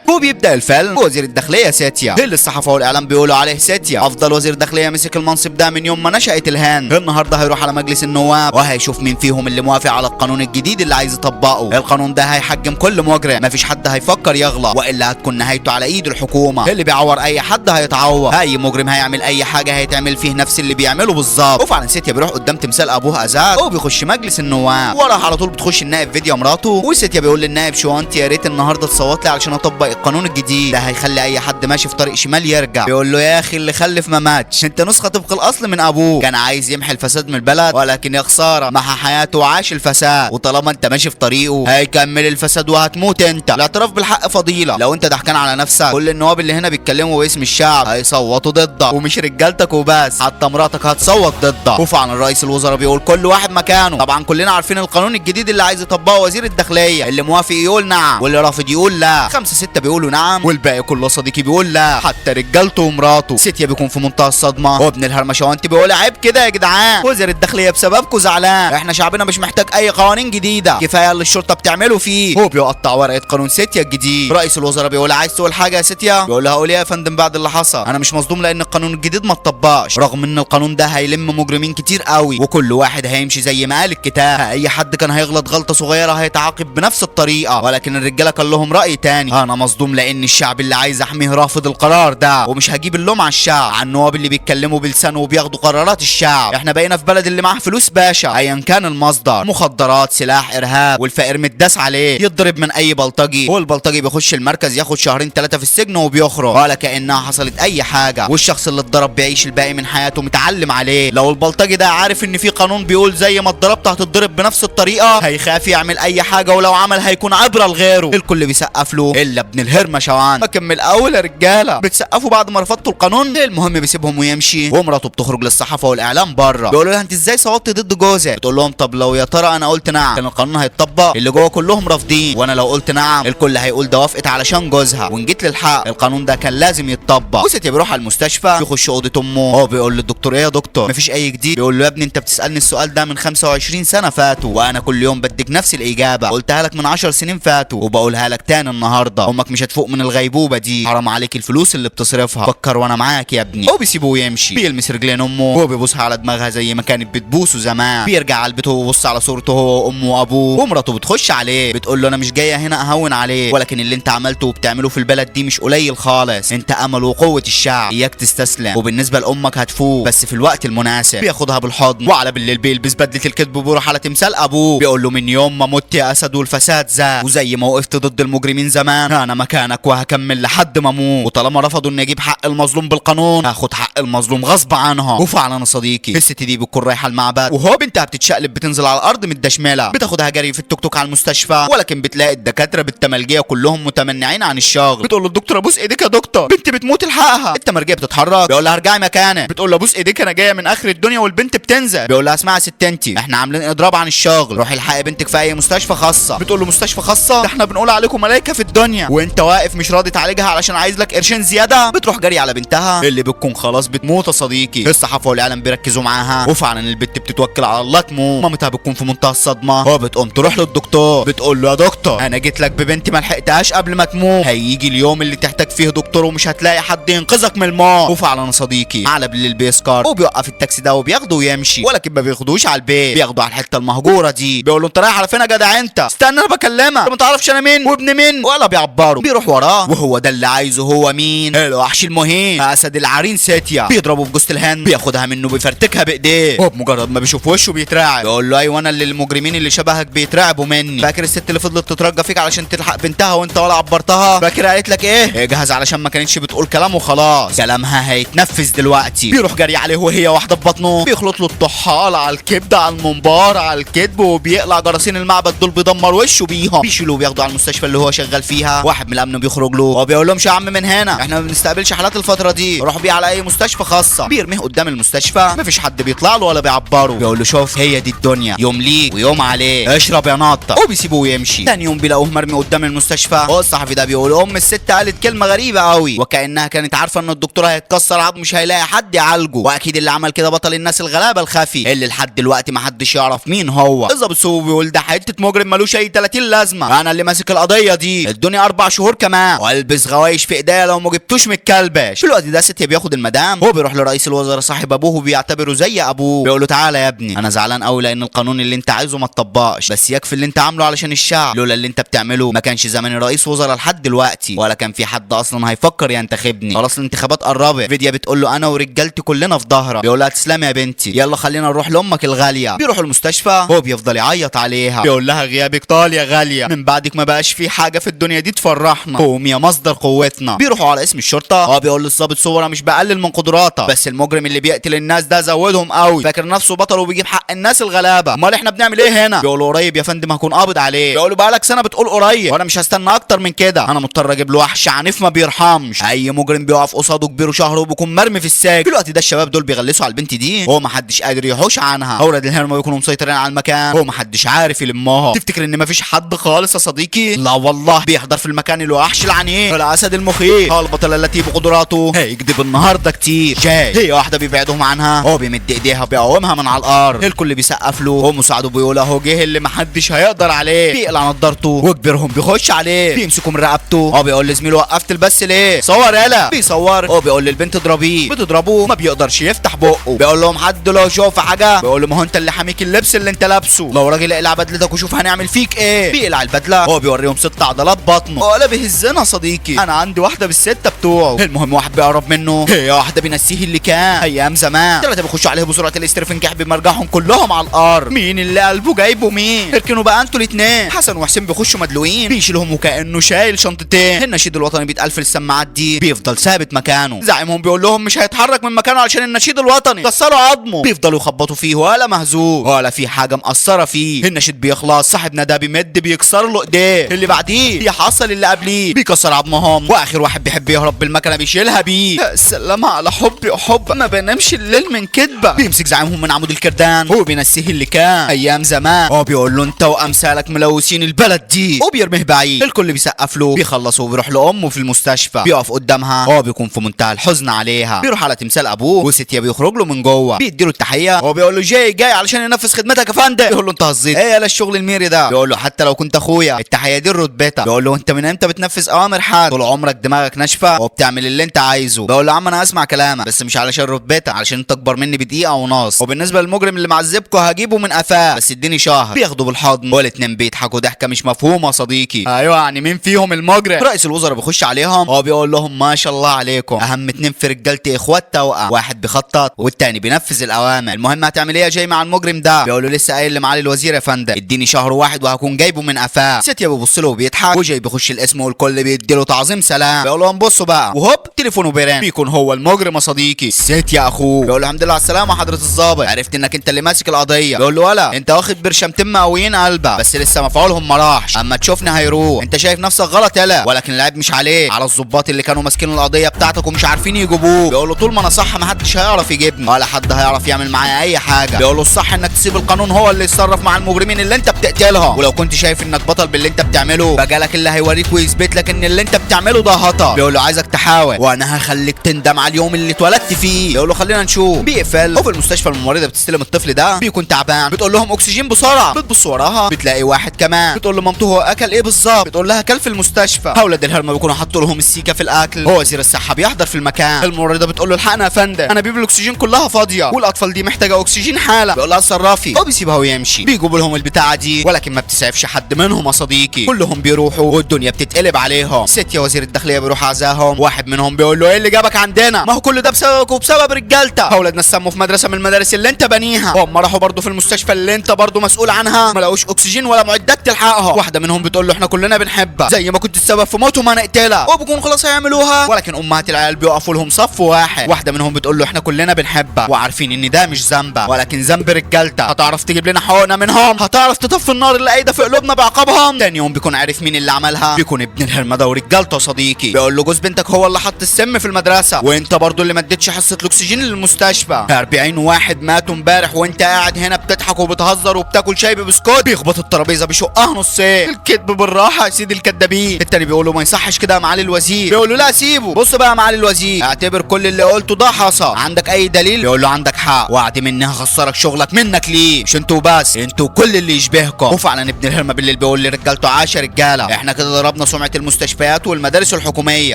وبيبدا الفيلم وزير الداخليه ساتيا اللي الصحافه والاعلام بيقولوا عليه ساتيا افضل وزير داخليه مسك المنصب ده من يوم ما نشأت الهند. النهارده هيروح على مجلس النواب وهيشوف مين فيهم اللي موافق على القانون الجديد اللي عايز يطبقه. القانون ده هيحجم كل مجرم، مفيش حد هيفكر يغلط والا هتكون نهايته على ايد الحكومه. اللي بيعور اي حد هيتعور، اي مجرم هيعمل اي حاجه هيتعمل فيه نفس اللي بيعمله بالظبط. وفعلا ساتيا بيروح قدام تمثال ابوه ازاد وبيخش مجلس النواب. وراه على طول بتخش النائب فيديا مراته، وساتيا بيقول للنائب شوانت يا ريت النهارده تصوت لي علشان اطبق القانون الجديد ده، هيخلي اي حد ماشي في طريق شمال يرجع. بيقول له يا اخي اللي خلف ما ماتش، انت نسخه طبق الاصل من ابوه، كان عايز يمحي الفساد من البلد ولكن يا خساره محى حياته وعاش الفساد، وطالما انت ماشي في طريقه هيكمل الفساد وهتموت انت. الاعتراف بالحق فضيله، لو انت ضحكان على نفسك كل النواب اللي هنا بيتكلموا باسم الشعب هيصوتوا ضدك، ومش رجالتك وبس حتى مراتك هتصوت ضدك. وفعلا رئيس الوزراء بيقول كل واحد مكانه. طبعا كلنا عارفين القانون الجديد اللي عايز يطبقه وزير الداخليه، اللي موافق يقول نعم واللي رافض يقول لا، 5 6 بيقولوا نعم والباقي كله صديقي بيقول لا، حتى رجالته ومراته. ساتيا بيكون في منتهى الصدمه، وابن الهرمشوانتي بيقول عيب كده يا جدعان، وزير الداخليه بسببكم زعلان، احنا شعبنا مش محتاج اي قوانين جديده، كفايه اللي الشرطه بتعمله فيه. هو بيقطع ورقه قانون ساتيا الجديد. رئيس الوزراء بيقول عايز تقول حاجه يا ساتيا؟ بيقول لها قول ايه يا فندم بعد اللي حصل، انا مش مصدوم لان القانون الجديد ما اتطبقش، رغم ان القانون ده هيلم مجرمين كتير قوي وكل واحد هيمشي زي ما قال الكتاب، اي حد كان هيغلط غلطه صغيره هيتعاقب بنفس الطريقه، ولكن الرجاله كان لهم راي تاني. انا مصدوم لان الشعب اللي عايز احميه رافض القرار ده، ومش هجيب اللوم على الشعب، على النواب اللي بيتكلموا بلسانه وبياخدوا قرارات الشعب. احنا بقينا في بلد اللي معاه فلوس باشا ايا كان المصدر، مخدرات سلاح ارهاب، والفقير متداس عليه يتضرب من اي بلطجي، والبلطجي بيخش المركز ياخد 2 3 في السجن وبيخرج ولا كانها حصلت اي حاجه، والشخص اللي اتضرب بيعيش الباقي من حياته متعلم عليه. لو البلطجي ده عارف ان في قانون بيقول زي ما اتضربت هتتضرب بنفس الطريقه هيخاف يعمل اي حاجه، ولو عمل هيكون عبره لغيره. الكل بيسقف له الا ابن الهرمشوان. لكن من الاول يا رجاله بتسقفوا بعد ما رفضتوا القانون؟ المهم بيسيبهم ويمشي، ومراته بتخرج للصحافه والاعلام بره، بيقولوا لها انت ازاي صوتت ضد جوزك؟ بتقول لهم طب لو يا ترى انا قلت نعم كان القانون هيتطبق؟ اللي جوه كلهم رافضين، وانا لو قلت نعم الكل هيقول ده وافقت علشان جوزها، وان جيت للحق القانون ده كان لازم يتطبق. وساتيا بيروح على المستشفى يخش اوضه امه، هو بيقول للدكتور ايه يا دكتور مفيش اي جديد؟ بيقول له يا ابني انت بتسالني السؤال ده من 25 سنه فاتوا، وانا كل يوم بديك نفس الاجابه، قلتها لك من 10 سنين فاتوا وبقولها لك تاني النهارده، امك مش هتفوق من الغيبوبه دي، حرام عليك الفلوس اللي بتصرفها، فكر وانا معاك يا ابني. هو بيسيبه ويمشي، بيلمس رجلين امه وهو بيبوسها على دماغها زي ما كانت بتبوسه زمان، بيرجع على البيت وبيبص على صورته هو وامه وابوه، ومراته بتخش عليه بتقول له انا مش جايه هنا اهون عليك، ولكن اللي انت عملته وبتعمله في البلد دي مش قليل خالص، انت امل وقوه الشعب، اياك تستسلم، وبالنسبه لامك هتفوق بس في الوقت المناسب. بياخدها بالحضن، وعلى بالليل بيلبس بدله الكذب وبيروح على تمثال ابوه، بيقول له من يوم ما مت يا اسد والفساد زاد، وزي ما وقفت ضد المجرمين زمان انا مكانك وهكمل لحد ما اموت، وطالما رفضوا ان يجيب حق المظلوم بالقانون هاخد حق المظلوم غصب عنها. وفعلا يا صديقي الست دي بتكون رايحه المعبد، وهو بنتها بتتشقلب بتنزل على الارض متدشمله، بتاخدها جري في التوك توك على المستشفى، ولكن بتلاقي الدكاتره بالتملجيه كلهم متمنعين عن الشغل. بتقول له الدكتور ابوس ايديك يا دكتور بنتي بتموت الحقها. التمرجيه بتتحرك، بيقول لها ارجعي مكانك، بتقول له ابوس ايديك انا جايه من اخر الدنيا والبنت بتنزل، بيقول لها اسمعي يا ست انتي احنا عاملين اضراب عن الشغل، روحي الحقي بنتك في اي مستشفى خاصه. بتقول له مستشفى خاصه؟ ده احنا بنقول عليكم ملايكه في الدنيا وانت واقف مش راضي تعالجها علشان عايز لك قرشين زياده. بتروح جري على بنتها اللي بتكون خلاص بتموت يا صديقي. الصحافه والاعلام بيركزوا معاها، وفعلا البت بتتوكل على الله تموت. مامتها بتكون في منتهى الصدمه، وبتقوم تروح للدكتور بتقول له يا دكتور انا جيت لك ببنتي ما لحقتهاش قبل ما تموت، هيجي اليوم اللي تحتاج فيه دكتور ومش هتلاقي حد ينقذك من الموت. وفعلا يا صديقي على بالليل بيسكر وبيوقف التاكسي ده وبياخده ويمشي، ولكن ما بياخدوش على البيت، بياخدوا على الحته المهجوره دي. بيقول له انت رايح على فين يا جدع انت؟ استنى انا بكلمك، ما تعرفش انا مين وابن مين؟ ولا بيعبره. بيروح وراه وهو ده اللي عايزه، هو مين؟ الوحش المهين اسد العرين ساتيا. بيضربه في جوز الهند، بياخدها منه بيفرتكها بايديه، وبمجرد ما بيشوف وشه بيترعب. بيقول له ايوه انا اللي المجرمين اللي شبهك بيترعبوا مني، فاكر الست اللي فضلت تترجى فيك علشان تلحق بنتها وانت ولا عبرتها؟ فاكر قالت لك ايه؟ اجهز علشان ما كانتش بتقول كلام وخلاص، كلامها هيتنفذ دلوقتي. بيروح جري عليه وهي واحده في بطنه، بيخلط له الطحال على الكبده على الممبار على الكذب، وبيقلع جراثيم المعبد دول بيدمر وشه بيهم. بيشيلوه وبياخدوا على المستشفى اللي هو شغال فيها، واحد من الامن بيخرج له وبيقول لهم يا عم من هنا احنا ما بنستقبلش حالات الفتره دي، روح بيه على اي مستشفى خاصه. بيرميه قدام المستشفى، مفيش حد بيطلع له ولا بيعبره. بيقول له شوف هي دي الدنيا، يوم ليك ويوم عليه، اشرب يا ناطه، وبيسيبوه ويمشي. ثاني يوم بيلاقوه مرمي قدام المستشفى، والصحفي ده بيقول ام الست قالت كلمه غريبه قوي، وكانها كانت عارفه ان الدكتور هيتكسر عظمه مش هيلاقي حد يعالجه، واكيد اللي عمل كده بطل الناس الغلابه الخفي اللي لحد دلوقتي ما حدش يعرف مين هو. الظابط سو بيقول ده حته مجرم ملوش اي 30 لازمه، انا اللي ماسك القضيه دي، ادوني 4 شهور كمان، والبس غوايش في ايديا لو ما جبتوش متكلبش. في الوقت ده ستيا بياخد المدام، هو بيروح لرئيس الوزراء صاحب ابوه وبيعتبره زي ابوه. بيقول له تعالى يا ابني، انا زعلان قوي لان القانون اللي انت عايزه ما اتطبقش، بس يكفي اللي انت عامله علشان الشعب. لولا اللي انت بتعمله ما كانش زمان رئيس وزراء لحد دلوقتي، ولا كان في حد اصلا هيفكر ينتخبني. خلاص الانتخابات قربت. فيديا بتقول له انا ورجالتي كلنا في ظهرك. بيقول لها تسلمي يا بنتي، يلا خلينا نروح لامك الغاليه. بيروحوا المستشفى، هو بيفضل يعيط عليها، بيقول لها غيابك طال يا غاليه، من بعدك ما بقاش في حاجه في الدنيا دي تفرحنا، قوم يا مصدر قوتنا. بيروحوا على اسم الشرطه، هو بيقول للظابط صور مش بقلل من قدراتك، بس المجرم اللي بيقتل الناس ده زودهم قوي، فاكر نفسه بطل وبيجيب حق الناس الغلابه، امال احنا بنعمل ايه هنا؟ بيقول له قريب يا فندم هكون قابض عليه. بيقول له بقالك سنه بتقول قريب وانا مش هستنى اكتر من كده، انا مضطر اجيب له وحش عنيف ما بيرحمش، اي مجرم بيقف قصاده كبير وشهره وبيكون مرمي في السجن. في الوقت ده الشباب دول بيغلسوا على البنت دي، هو ما حدش قادر يحوش عنها، اولاد الهرمه بيكونوا مسيطرين على المكان، هو ما حدش عارف يلمها. تفتكر ان ما فيش حد خالص يا صديقي؟ لا والله، بيحضر في المكان الوحش العنيف الاسد المخيف، البطل التي بقدراته هيكذب النهارده كتير. جاي هي واحده بيبعدهم عنها، هو بيمد ايديها بيقومها من على الارض، الكل بيسقف له، هو مساعده بيقول اهو جه اللي ما حدش هيقدر عليه. بيقلع نضارته وكبيرهم بيخش عليه، بيمسكوا من رقبته، هو بيقول لزميله وقفت البث ليه؟ صور يالا. بيصور، هو بيقول للبنت اضربيه، بتضربه ما بيقدرش يفتح بقه. بيقول لهم حد لو شوف حاجه، بيقول له ما هو انت اللي حاميك اللبس اللي انت لابسه، لو راجل اقلع بدلتك وشوف هنعمل فيك ايه. بيقلع البدله، هو بيوريهم 6 عضلات بطنه، ولا بيهزنا صديقي، انا عندي واحده بالسته بتوعه. المهم واحد بيقرب منه، هي واحده بينسيه اللي كان ايام زمان. 3 بيخشوا عليه بسرعه الاسترفنجاح بمرجعهم كلهم على الارض. مين اللي قلبه جايبه مين؟ اركنوا بقى انتوا الاثنين. حسن وحسين بيخشوا مدلوقين، بيشيلهم وكانه شايل شنطتين. النشيد الوطني بيتقال في السماعات دي، بيفضل ثابت مكانه. زعيمهم بيقول لهم مش هيتحرك من مكانه علشان النشيد الوطني، كسروا عظمه. بيفضلوا يخبطوا فيه ولا مهزوز ولا في حاجه مقصره فيه. النشيد بيخلص، صاحبنا ده بيمد بيكسر له ايديه، اللي بعديه بيحصل اللي قبليه بيكسر عظمهم، واخر واحد بيحب يهرب بالمكنه بيشيلها بيه. السلام على حبي وحب، ما بنامش الليل من كدبه. بيمسك زعيمهم من عمود الكردان، هو بينسيه اللي كان ايام زمان، هو بيقول له انت وامثالك ملوثين البلد دي، وبيرميه بعيد. الكل بيسقف له، بيخلص وبيروح لامه في المستشفى، بيقف قدامها، هو بيكون في منتهى الحزن عليها. بيروح على تمثال ابوه، وستيا بيخرج له من جوه، بيديله التحيه، هو بيقول له جاي علشان ينفذ خدمتك يا فندم. بيقول له انت هزيت ايه يا الشغل الميري ده؟ بيقول له حتى لو كنت اخويا التحيه دي رتبتك. بيقول له انت من امتى بتنفذ اوامر حد؟ طول عمرك دماغك ناشفه وبتعمل اللي انت عايزه. بيقول له يا عم انا اسمع كلامك، بس مش علشان رتبتك، علشان انت اكبر مني بدقيقه ونص، وبالنسبه للمجرم اللي معذبكوا هجيبه من قفاه، بس اديني شهر. بياخدوا بالحضن، والاتنين بيضحكوا ضحكه مش مفهومه يا صديقي. ايوه يعني مين فيهم المجرم؟ رئيس الوزراء بيخش عليهم، هو بيقول لهم ما شاء الله عليكم، اهم 2 في رجالتي اخوات توأم، واحد بيخطط والتاني بينفذ الاوامر. المهم هتعمل ايه جاي مع المجرم ده؟ بيقول له لسه قايل لمعالي الوزير يا فندم اديني شهر واحد وهكون جايبه من قفاه. ستيا بيبص له وبيضحك، وجاي بيخش الاسم والكل بيديله تعظيم سلام. بيقول لهم بصوا بقى، وهوب تليفونه بيرن، بيكون هو المجرم يا صديقي. ستيا اخوه بيقول له الحمد لله على السلامه حضره الضابط، عرفت انك انت اللي ماسك القضيه. بيقول له ولا انت واخد برشامتين مقويين قلبك، بس لسه مفعولهم ما راحش، اما تشوفنا هيروح. انت شايف نفسك غلط يلا، ولكن العيب مش عليه، على الضباط اللي كانوا ماسكين القضيه بتاعتك ومش عارفين يجيبوه. بيقول له طول ما انا صح ما حدش هيعرف يجيبني، ولا حد هيعرف يعمل معايا اي حاجه. بيقول له الصح انك تسيب القانون هو اللي يتصرف مع المجرمين اللي انت بتقتلهم، ولو كنت شايف انك بطل باللي انت بتعمله بقالك اللي هيوريك ويثبت لك ان اللي انت بتعمله ده هطا. بيقول له عايزك تحاول وانا هخليك تندم على اليوم اللي اتولدت فيه. بيقول له خلينا نشوف. بيقفل، وفي المستشفى الممرضه بتستلم الطفل ده، بيكون تعبان، بتقول لهم اكسجين بسرعه. بتبص وراها بتلاقي واحد كمان، بتقول له مامته هو اكل ايه بالظبط؟ بتقول لها اكل في المستشفى. اولاد الهرمه بيكونوا حطوا لهم السيكه في الاكل، هو وزير الصحه بيحضر في المكان. الممرضه بتقول له الحقنا يا فندم، انا بيب الاكسجين كلها فاضيه والاطفال دي محتاجه اكسجين حالا. بيقول لها اتصرفي، هو بيسيبها ويمشي. بيجيبوا لهم البتاعه دي، ولكن ما بتسعفش حد منهم يا صديقي، كلهم بيروحوا والدنيا بتتقلب عليهم. ستيا وزير الداخليه بيروح عزاهم، واحد منهم بيقول له ايه اللي جابك عندنا؟ ما هو كل ده بسببك وبسبب رجالتك، اولادنا سموا في مدرسه من المدارس اللي انت بنيها، وهم راحوا برضه في المستشفى اللي انت برضه مسؤول عنها، ما لقوش اكسجين ولا معدات تلحقها. واحده منهم بتقول له احنا كلنا بنحبك زي ما كنت السبب في موتهم هنقتلها، وبكون خلاص هيعملوها، ولكن امهات العيال بيقفوا لهم صف واحد. واحده منهم بتقول له احنا كلنا بنحبك وعارفين ان ده مش ذنبك، ولكن ذنب رجالتك، هتعرف تجيب لنا حقوقنا منهم؟ هتعرف تطفي النار اللي قايده في قلوبنا بعقابهم؟ تاني يوم بيكون عارف مين اللي عملها، بيكون ابن الهرمه ورجالته يا صديقي. بيقول له جوز بنتك هو اللي حط السم في المدرسه، وانت برضه اللي ما اديتش حصه الاكسجين للمستشفى. 40 واحد ماتوا امبارح وانت قاعد هنا بتضحك وبتهزر وبتاكل شاي ببسكوت. بيخبط الترابيزه بيشقها نصين. الكذب بالراحه يا سيدي الكدابين. التاني بيقول له ما يصحش كده يا معالي الوزير. بيقول له لا سيبه. بص بقى يا معالي الوزير، اعتبر كل اللي قلته ده حصل، عندك اي دليل؟ بيقول له عندك حق، وعد مني هخسرك شغلك منك ليه، مش انتوا بس، انتوا كل اللي يشبهكم. وفعلا ابن الهرمه بالليل بيقول لرجالته 10 رجاله احنا كده ضربنا خربنا سمعة المستشفيات والمدارس الحكومية،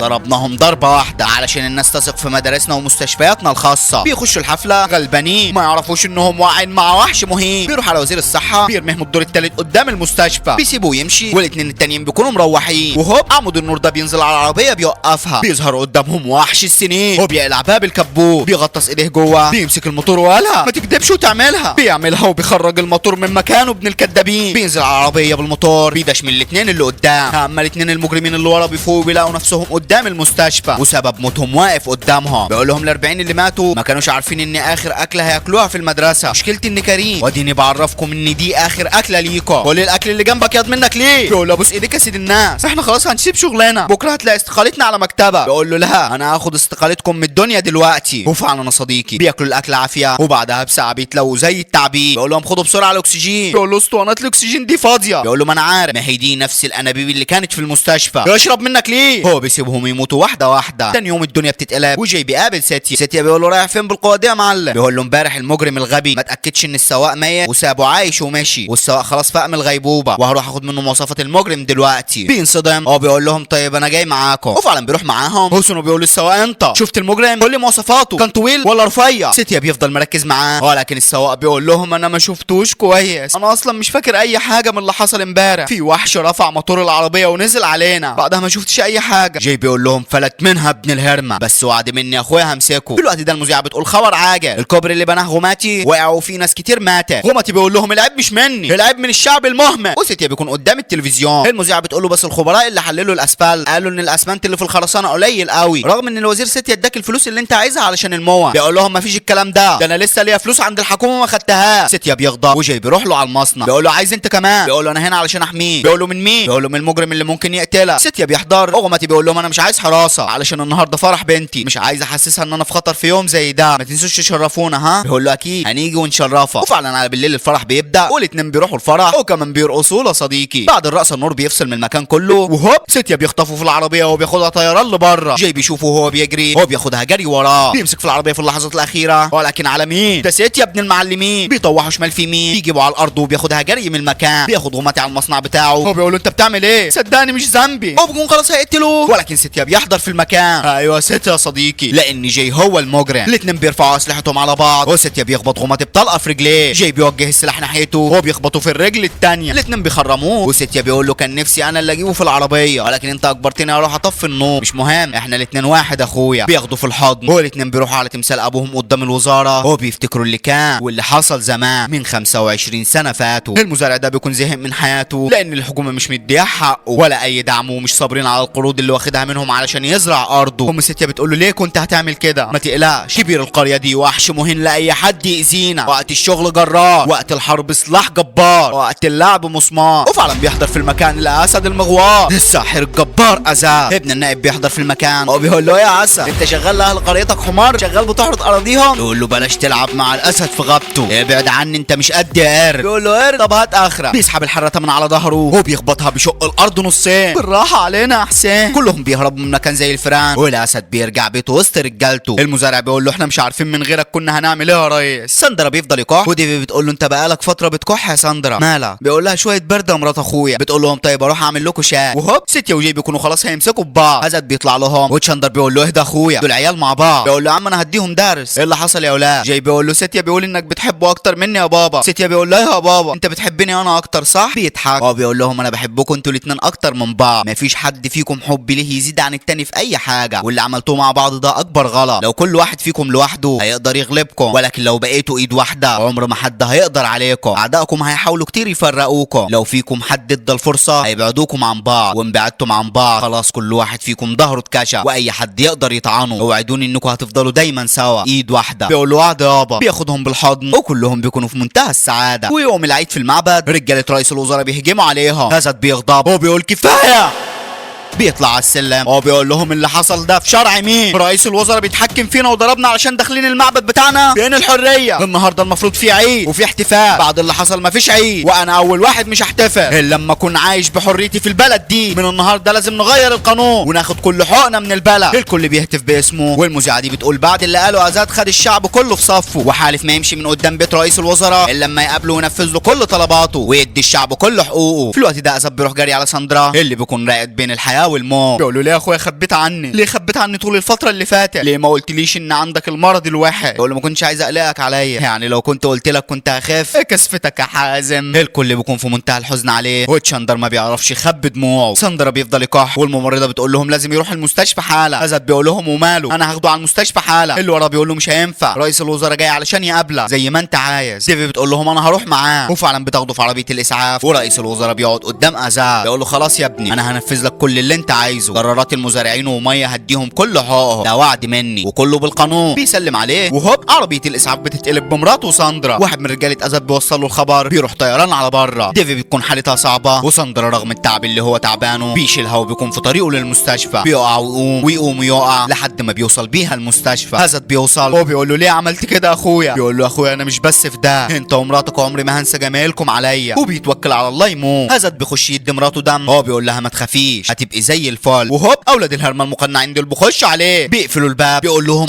ضربناهم ضربة واحدة علشان الناس تثق في مدارسنا ومستشفياتنا الخاصة. بيخشوا الحفلة غلبانين ما يعرفوش انهم واقعين مع وحش مهين. بيروح على وزير الصحة بيرميهم الدور الثالث قدام المستشفى، بيسيبوه يمشي والاتنين التانيين بيكونوا مروحين. وهوب عمود النور ده بينزل على العربية بيوقفها، بيظهر قدامهم وحش السنين وبيقلع باب الكبوت، بيغطس ايديه جوه، بيمسك الموتور وقالها ما تكدبش وتعملها، بيعملها وبيخرج الموتور من مكانه ابن الكدابين. بينزل على العربية بالموتور بيدش من الاتنين اللي قدام، اما الاتنين المجرمين اللي ورا بيفوقوا بيلاقوا نفسهم قدام المستشفى وسبب موتهم واقف قدامهم. بيقول لهم ال40 اللي ماتوا ما كانوش عارفين ان اخر اكله هياكلوها في المدرسه، مشكلتي ان كريم واديني بعرفكم ان دي اخر اكله ليكم، كل الاكل اللي جنبك ياض منك ليه؟ بيقول له ابوس ايديك يا سيد الناس، احنا خلاص هنسيب شغلنا، بكره هتلاقي استقالتنا على مكتبك. بيقول له لا انا هاخد استقالتكم من الدنيا دلوقتي. وفعلا يا صديقي بياكلوا الاكل عافيه وبعدها بساعه بيتلووا زي التعبير. بيقول لهم خدوا بسرعه الاكسجين. بيقول له اسطوانات الاكسجين دي فاضيه. بيقول له ما انا عارف، ما هي دي نفس الانابيب اللي كانت في المستشفى، يشرب منك ليه؟ هو بيسيبهم يموتوا واحده واحده. تاني يوم الدنيا بتتقلب وجاي بيقابل سيتيا بيقول له رايح فين بالقوه دي يا معلم؟ بيقول له امبارح المجرم الغبي ما اتاكدش ان السواق ميت وسابه عايش ومشي، والسواق خلاص فاق من الغيبوبه وهروح اخد منه مواصفات المجرم دلوقتي. بينصدم هو بيقول لهم طيب انا جاي معاكم، وفعلا بيروح معاهم. حسن بيقول للسواق انت شفت المجرم؟ قول لي مواصفاته، كان طويل ولا رفيع؟ سيتيا بيفضل مركز معاه ولكن السواق بيقول لهم انا ما شفتوش كويس، انا اصلا مش فاكر اي حاجه من اللي حصل امبارح، في وحش رفع موتور العربيه ونزل علينا، بعدها ما شفتش اي حاجه. جاي بيقول لهم فلت منها ابن الهرمه، بس وعد مني اخويا همسكه. في الوقت ده المذيعه بتقول خبر عاجل، الكوبري اللي بناه غماتي وقع وفي ناس كتير ماتت. غماتي بيقول لهم العيب مش مني، العيب من الشعب المهمل. وسيتيا بيكون قدام التلفزيون، المذيعه بتقول له بس الخبراء اللي حللوا الاسفلت قالوا ان الاسمنت اللي في الخرسانه قليل قوي، رغم ان الوزير سيتيا اداك الفلوس اللي انت عايزها علشان الموه. بيقول لهم مفيش الكلام ده انا لسه ليا فلوس عند الحكومه ما خدتهاش. سيتيا بيغضب وجاي بيروح له على المصنع، بيقول له عايز انت كمان؟ بيقول له انا هنا علشان احميه. بيقول له من مين؟ بيقول له من المجرم اللي ممكن يقتلها. سيتيا بيحضر. غماتي بيقول لهم انا مش عايز حراسه علشان النهارده فرح بنتي، مش عايز احسسها ان انا في خطر في يوم زي ده، ما تنسوش تشرفونا ها. بيقول له اكيد هنيجي ونشرفها. وفعلا على بالليل الفرح بيبدا والاتنين بيروحوا الفرح وكمان بيرقصوا يا صديقي. بعد الرقصه النور بيفصل من المكان كله وهوب سيتيا بيخطفوا في العربيه وبياخدها طيران لبره. جاي بيشوفه وهو بيجري، هو بياخدها جري وراه، بيمسك في العربيه في اللحظات الاخيره ولكن على مين؟ ده سيتيا ابن المعلمين. بيطوحوا شمال في يمين، بيجيبوا على الارض وبياخدها جري من المكان. بياخد غماتي على المصنع بتاعه، هو بيقول له انت بتعمل ايه؟ صدقني مش ذنبي، هو بيكون خلاص هيقتلوه ولكن سيتيا بيحضر في المكان. ايوه سيتيا يا صديقي لان جاي هو المجرم. الاتنين بيرفعوا اسلحتهم على بعض وسيتيا بيخبط غماتي بطلقه في رجليه. جاي بيوجه السلاح ناحيته وهو بيخبطه في الرجل الثانيه. الاتنين بيخرموه وسيتيا بيقول له كان نفسي انا اللي اجيبه في العربيه ولكن انت اجبرتني اروح اطفي النور، مش مهم احنا الاتنين واحد اخويا. بياخدوا في الحضن والاتنين بيروحوا على تمثال ابوهم قدام الوزاره وبيفتكروا اللي كان واللي حصل زمان من 25 سنه فاتوا. المزارع ده بيكون زهق من حياته لان الحكومه مش مديها حقه ولا اي دعم ومش صابرين على القروض اللي واخدها منهم علشان يزرع ارضه. ام سيتيا بتقول له ليه كنت هتعمل كده؟ ما تقلقش كبير القريه دي وحش مهين لاي حد يأذينا، وقت الشغل جرار، وقت الحرب سلاح جبار، وقت اللعب مسمار. وفعلا بيحضر في المكان الاسد المغوار الساحر الجبار ازاز. ابن النائب بيحضر في المكان وبيقول له يا اسد انت شغال لاهل قريتك حمار، شغال بتحرط اراضيهم؟ يقول له بلاش تلعب مع الاسد في غابته، ابعد عني انت مش قد يا قرد. بيقول له قرد طب هات اخرك. بيسحب الحرته من على ظهره وبيخبطها بشق الارض نصين. بالراحه علينا يا حسين. كلهم بيهربوا من مكان زي الفيران والاسد بيرجع بيته وسط رجالته. المزارع بيقول له احنا مش عارفين من غيرك كنا هنعمل ايه يا ريس. ساندرا بيفضل يكح وديفي بتقول له انت بقالك فتره بتكح يا ساندرا مالك؟ بيقول لها شويه برد يا مرات اخويا. بتقول لهم طيب اروح اعمل لكم شاي. وهوب سيتيا وجي بيكونوا خلاص هيمسكوا ببعض. ازد بيطلع لهم وتشاندر بيقول له اهدى اخويا دول عيال مع بعض. بيقول له يا عم انا هديهم درس. ايه اللي حصل يا اولاد؟ جاي بيقول له سيتيا بيقول انك بتحبه اكتر مني يا بابا. سيتيا بيقول له يا بابا انت بتحبني انا اكتر صح؟ بيضحك هو بيقول لهم انا بحبكم انتوا الاثنين اكتر من بعض، مفيش حد فيكم حب ليه يزيد عن التاني في اي حاجه، واللي عملتوه مع بعض ده اكبر غلط. لو كل واحد فيكم لوحده هيقدر يغلبكم ولكن لو بقيتوا ايد واحده عمر ما حد هيقدر عليكم. اعدائكم هيحاولوا كتير يفرقوكم، لو فيكم حد ادى الفرصه هيبعدوكم عن بعض، وان بعدتم عن بعض خلاص كل واحد فيكم ظهره اتكشف واي حد يقدر يطعنه. اوعدوني انكم هتفضلوا دايما سوا ايد واحده. بيقول له وعد يابا. بياخدهم بالحضن وكلهم بيكونوا في منتهى السعاده. ويوم العيد في المعبد رجاله رئيس الوزراء بيهجموا عليهم. اسد بيغضب وبيقول كفايه بيطلع على السلم وبيقول لهم اللي حصل ده في شرع مين؟ رئيس الوزراء بيتحكم فينا وضربنا علشان داخلين المعبد بتاعنا. فين الحريه؟ النهارده المفروض في عيد وفي احتفال، بعد اللي حصل مفيش عيد، وانا اول واحد مش هحتفل الا لما اكون عايش بحريتي في البلد دي. من النهارده لازم نغير القانون وناخد كل حقنا من البلد. الكل بيهتف باسمه، والمذيعه دي بتقول بعد اللي قاله ازاد خد الشعب كله في صفه وحالف ما يمشي من قدام بيت رئيس الوزراء الا لما يقابله وينفذ له كل طلباته ويدي الشعب كل حقوقه. في الوقت ده ازاد بيروح جري على ساندرا اللي بيكون راقد بين الحياه والموت. بيقول له ليه يا اخويا خبيت عني؟ ليه خبيت عني طول الفتره اللي فاتت؟ ليه ما قلتليش ان عندك المرض الوحش؟ بيقول له ما كنتش عايز اقلقك عليا، يعني لو كنت قلت لك كنت هخاف. كسفتك يا حازم. الكل بيكون في منتهى الحزن عليه، وتشاندر ما بيعرفش يخبي دموعه. ساندرا بيفضل يكح، والممرضه بتقول لهم لازم يروح المستشفى حالا. ازاد بيقول لهم وماله، انا هاخده على المستشفى حالا. اللي وراه بيقول له مش هينفع، رئيس الوزراء جاي علشان يقابلك زي ما انت عايز. ديفي بتقول لهم انا هروح معاه، وفعلا بتاخده في عربيه الاسعاف. ورئيس الوزراء بيقعد قدام ازاد بيقول له خلاص يا ابني انا هنفذ لك كل اللي انت عايزه، قرارات المزارعين وميه هديهم كل حقوقهم، ده وعد مني وكله بالقانون. بيسلم عليه وهوب عربيه الاسعاف بتتقلب بمراته ساندرا. واحد من رجاله ازاد بيوصل له الخبر، بيروح طيران على بره. ديفي بتكون حالتها صعبه، وساندرا رغم التعب اللي هو تعبانه بيشيلها وبيكون في طريقه للمستشفى. بيقع ويقوم ويقوم ويقع لحد ما بيوصل بيها المستشفى. ازاد بيوصل وبيقول له ليه عملت كده يا اخويا؟ بيقول له يا اخويا انا مش بس في ده، انت ومراتك عمري ما هنسى جمايلكم عليا، وبيتوكل على الله يموت. ازاد بيخش يدي مراته دم، هو بيقول لها ما تخافيش هتبقي زي الفل. وهوب اولاد الهرمه المقنعين دول بيخشوا عليه، بيقفلوا الباب، بيقول لهم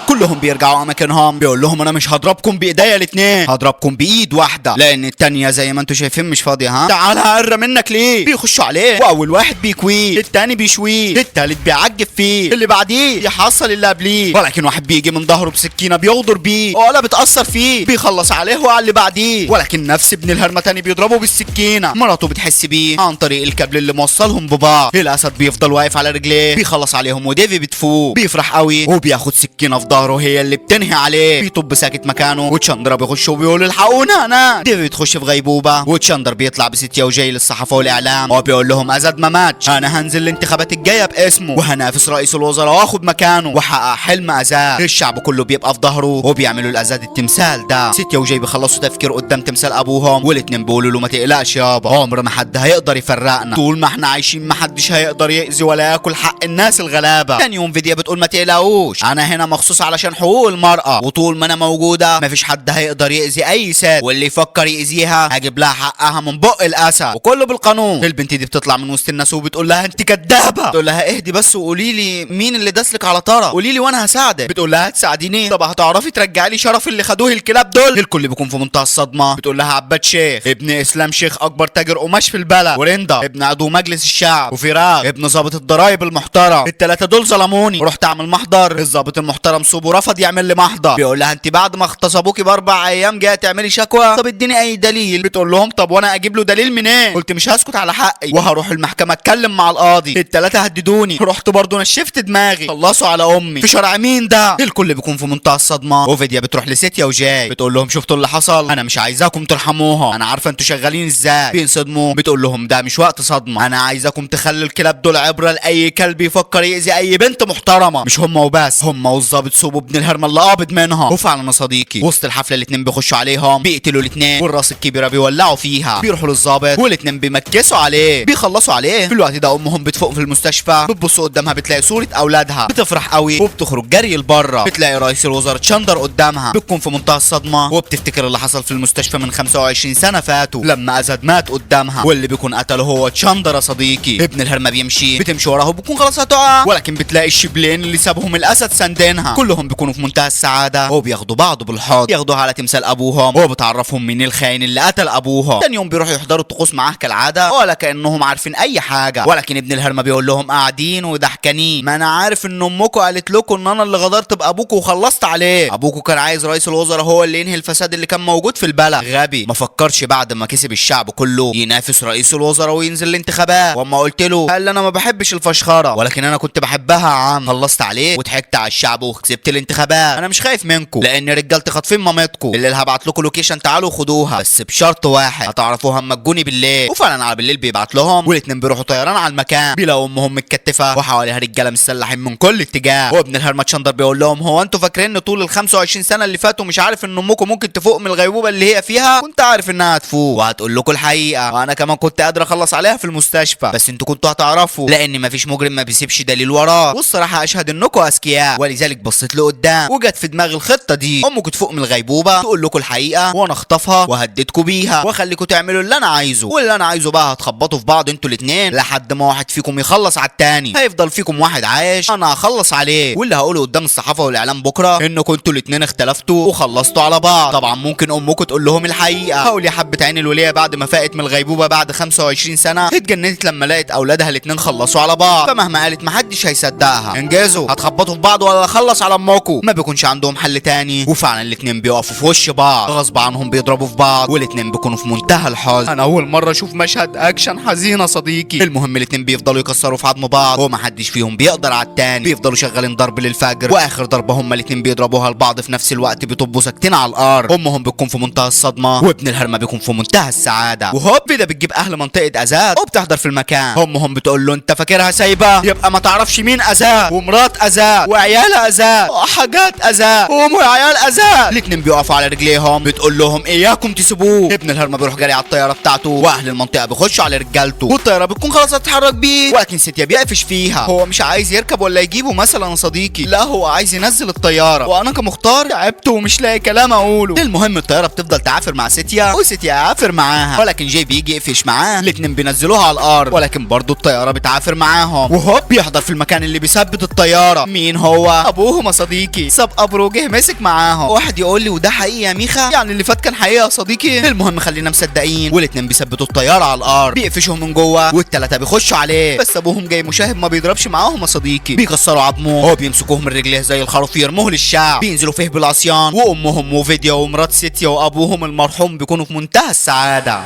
كلهم بيرجعوا اماكنهم. بيقول لهم انا مش هضربكم بايديا الاثنين، هضربكم بايد واحده لان التانيه زي ما انتم شايفين مش فاضيه. ها تعال هقرا منك ليه. بيخشوا عليه واول واحد بيكويه، الثاني بيشويه، الثالث بيعجب فيه، اللي بعديه يحصل اللي قبليه، ولكن واحد بيجي من ظهره بسكينه بيغدر بيه ولا بتاثر فيه، بيخلص عليه وعلى اللي بعديه، ولكن نفس ابن الهرمه تاني بيضربه بالسكينه. مراته بتحس بيه عن طريق الكابل اللي موصلهم ببعض. الاسد بيفضل واقف على رجليه بيخلص عليهم، وديفي بتفوق بيفرح قوي وبياخد سكينه في ظهره هي اللي بتنهي عليه. بيطب ساكت مكانه، وتشاندرا بيخش وبيقول الحقونا انا. ديفي بتخش في غيبوبه، وتشاندر بيطلع بستيا وجاي للصحافه والاعلام وبيقول لهم ازاد ما ماتش، انا هنزل الانتخابات الجايه باسمه وهنافس رئيس الوزراء واخد مكانه واحقق حلم ازاد. الشعب كله بيبقى في ظهره وبيعملوا لازاد التمثال ده. ستيا وجاي بيخلصوا تفكير قدام تمثال ابوهم، والاتنين بيقولوا له ما تقلقش يابا، عمر ما حد هيقدر يفرقنا، طول ما احنا عايشين ما حدش هيقدر يأذي ولا ياكل حق الناس الغلابه. تاني يوم فيديا بتقول ما تقلقوش، انا هنا مخصوص علشان حقوق المرأة، وطول ما انا موجودة مفيش حد هيقدر يأذي اي ست، واللي يفكر يأذيها هجيب لها حقها من بق الاسد وكله بالقانون. البنت دي بتطلع من وسط الناس وبتقول لها انت كدابة. تقول لها اهدي بس وقولي لي مين اللي داسلك على طرف، قولي لي وانا هساعدك. بتقول لها هتساعديني؟ طب هتعرفي ترجعي لي شرف اللي خدوه الكلاب دول؟ الكل بيكون في منتهى الصدمة. بتقول لها عباد شيخ ابن اسلام شيخ اكبر تاجر قماش في البلد، ورندا ابن عضو مجلس الشعب، وفراغ ابن ضابط الضرايب المحترم، الثلاثه دول ظلموني ورحت اعمل محضر، الضابط المحترم صوبه رفض يعمل لي محضر. بيقول لها انت بعد ما اغتصبوكي ب4 ايام جايه تعملي شكوى؟ طب اديني اي دليل. بتقول لهم طب وانا اجيب له دليل منين؟ قلت مش هسكت على حقي وهروح المحكمه اتكلم مع القاضي. الثلاثه هددوني، رحت برضه نشفت دماغي، خلصوا على امي. في شرع مين ده؟ الكل بيكون في منتهى الصدمه. وفيديا بتروح لستيا وجاي بتقول لهم شفتوا اللي حصل؟ انا مش عايزاكم ترحموها، انا عارفه انتوا شغالين ازاي. بينصدموا. بتقول لهم ده مش وقت صدمه، انا عايزاكم تخلوا الكلاب دول عبره لاي كلب يفكر يأذي اي بنت محترمه. مش هم وبس، هم والظابط صوبو ابن الهرمه اللي قابض منها. وفعلا يا صديقي وسط الحفله الاثنين بيخشوا عليهم، بيقتلوا الاثنين والراس الكبيره بيولعوا فيها، بيروحوا للظابط والاثنين بيمكسوا عليه، بيخلصوا عليه. في الوقت ده امهم بتفوق في المستشفى، بتبص قدامها بتلاقي صوره اولادها، بتفرح قوي وبتخرج جري لبره، بتلاقي رئيس الوزراء تشاندر قدامها، بتكون في منتهى الصدمه وبتفتكر اللي حصل في المستشفى من 25 سنه فاتوا لما ازاد مات قدامها، واللي بيكون قتله هو تشاندر يا صديقي. ابن الهرمه بيمشي، بتمشي وراه وبكون خلاص هتقع، ولكن بتلاقي الشبلين اللي سابهم الاسد ساندينها، كلهم بيكونوا في منتهى السعاده وبياخدوا بعض بالحضن، ياخدوها على تمثال ابوهم وبتعرفهم مين الخاين اللي قتل ابوهم. تاني يوم بيروحوا يحضروا الطقوس معاه كالعاده ولا كانهم عارفين اي حاجه، ولكن ابن الهرمه بيقول لهم قاعدين وضحكانين، ما انا عارف ان امكم قالت لكم ان انا اللي غدرت بابوكم وخلصت عليه، ابوكم كان عايز رئيس الوزراء هو اللي ينهي الفساد اللي كان موجود في البلد. غبي ما فكرش بعد ما كسب الشعب كله ينافس رئيس الوزراء وينزل الانتخابات، واما قلت له قال لي انا ما بحبش الفشخره ولكن انا كنت بحبها يا عم، خلصت عليه وضحكت على الشعب وكسبت الانتخابات. انا مش خايف منكم لان رجالتي خاطفين مامتكم اللي هبعت لكم لوكيشن تعالوا خدوها، بس بشرط واحد هتعرفوها اما تجوني بالليل. وفعلا على بالليل بيبعت لهم والاتنين بيروحوا طيران على المكان، بيلاقوا امهم متكتفه وحواليها رجاله مسلحين من كل اتجاه. وابن الهرمت شندر بيقول لهم هو انتوا فاكرين ان طول ال 25 سنه اللي فاتوا مش عارف ان امكم ممكن تفوق من الغيبوبه اللي هي فيها؟ كنت عارف انها هتفوق وهتقول لكم الحقيقه، وانا كمان كنت قادر اخلص عليها في المستشفى، بس انتوا كنتوا هتعرفوا لان مفيش مجرم ما بيسيبش دليل وراه. والصراحه اشهد انكم اذكياء، ولذلك بصيت لقدام وجت في دماغي الخطه دي. امكم تفوق من الغيبوبه تقول لكم الحقيقه وانا اخطفها وهددكم بيها واخليكم تعملوا اللي انا عايزه، واللي انا عايزه بقى هتخبطوا في بعض انتوا الاثنين لحد ما واحد فيكم يخلص على الثاني. هيفضل فيكم واحد عايش انا هخلص عليه، واللي هقوله قدام الصحافه والاعلام بكره انكم انتوا الاثنين اختلفتوا وخلصتوا على بعض. طبعا ممكن امكم تقول لهم الحقيقه. هقول يا حبه عين الوليه بعد ما فاقت من الغيبوبه بعد 25 سنه اتجننت لما لقت اولادها الاثنين خلصوا على بعض، فمهما قالت محدش هيصدقها. انجزوا هتخبطوا في بعض ولا اخلص على امكم. ما بيكونش عندهم حل تاني، وفعلا الاثنين بيقفوا في وش بعض غصب عنهم بيضربوا في بعض، والاثنين بيكونوا في منتهى الحزن. انا اول مره اشوف مشهد اكشن حزين يا صديقي. المهم الاثنين بيفضلوا يكسروا في عظم بعض ومحدش فيهم بيقدر على التاني، بيفضلوا شغالين ضرب للفجر، واخر ضربه هما الاثنين بيضربوها لبعض في نفس الوقت بيطبوا ساكتين على الارض. امهم بتكون في منتهى الصدمه وابن الهرمه بيكون في منتهى السعاده، وهوب ده بتجيب اهل منطقه ازاد وبتحضر في المكان. امهم بتقول له انت فاكرها سايبه؟ يبقى ما تعرفش مين ازاد ومرات ازاد وعيال ازاد وحاجات ازاد وام عيال ازاد. الاثنين بيقفوا على رجليهم، بتقول لهم اياكم تسيبوه. ابن الهرمه بيروح جاري على الطياره بتاعته واهل المنطقه بيخشوا على رجالته، والطياره بتكون خلاص هتتحرك بيه، ولكن ستيا بيقفش فيها. هو مش عايز يركب ولا يجيبه مثلا يا صديقي، لا هو عايز ينزل الطياره، وانا كمختار تعبت ومش لاقي كلام اقوله. المهم الطياره بتفضل تعافر مع ستيا وستيا عافر معاها، ولكن جاي بيجي يقفش معاه. الاثنين بينزلوها على الارض، ولكن برضه الطياره بتعافر معاهم. وهوب بيحضر في المكان اللي بيثبت الطياره. مين هو؟ ابوهم يا صديقي. ساب ابرو جه مسك معاهم. واحد يقول لي وده حقيقي يا ميخا؟ يعني اللي فات كان حقيقه يا صديقي؟ المهم خلينا مصدقين. والاثنين بيثبتوا الطياره على الارض، بيقفشهم من جوه والثلاثه بيخشوا عليه، بس ابوهم جاي مشاهد ما بيضربش معاهم يا صديقي، بيكسروا عظمه وبيمسكوه من رجليه زي الخروف يرموه للشعب، بينزلوا فيه بالعصيان. وامهم وفيديا ومرات ستيا وابوهم المرحوم بيكونوا في منتهى السعاده.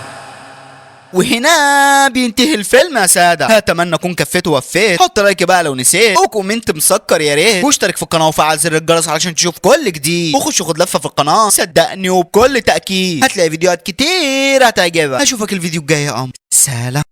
وهنا بينتهي الفيلم يا ساده. اتمنى اكون كفيت ووفيت. حط لايك بقى لو نسيت، وكومنت مسكر يا ريت، واشترك في القناه وفعل زر الجرس علشان تشوف كل جديد، وخش خد لفه في القناه صدقني وبكل تاكيد هتلاقي فيديوهات كتير هتعجبك. اشوفك الفيديو الجاي يا قمر. سلام.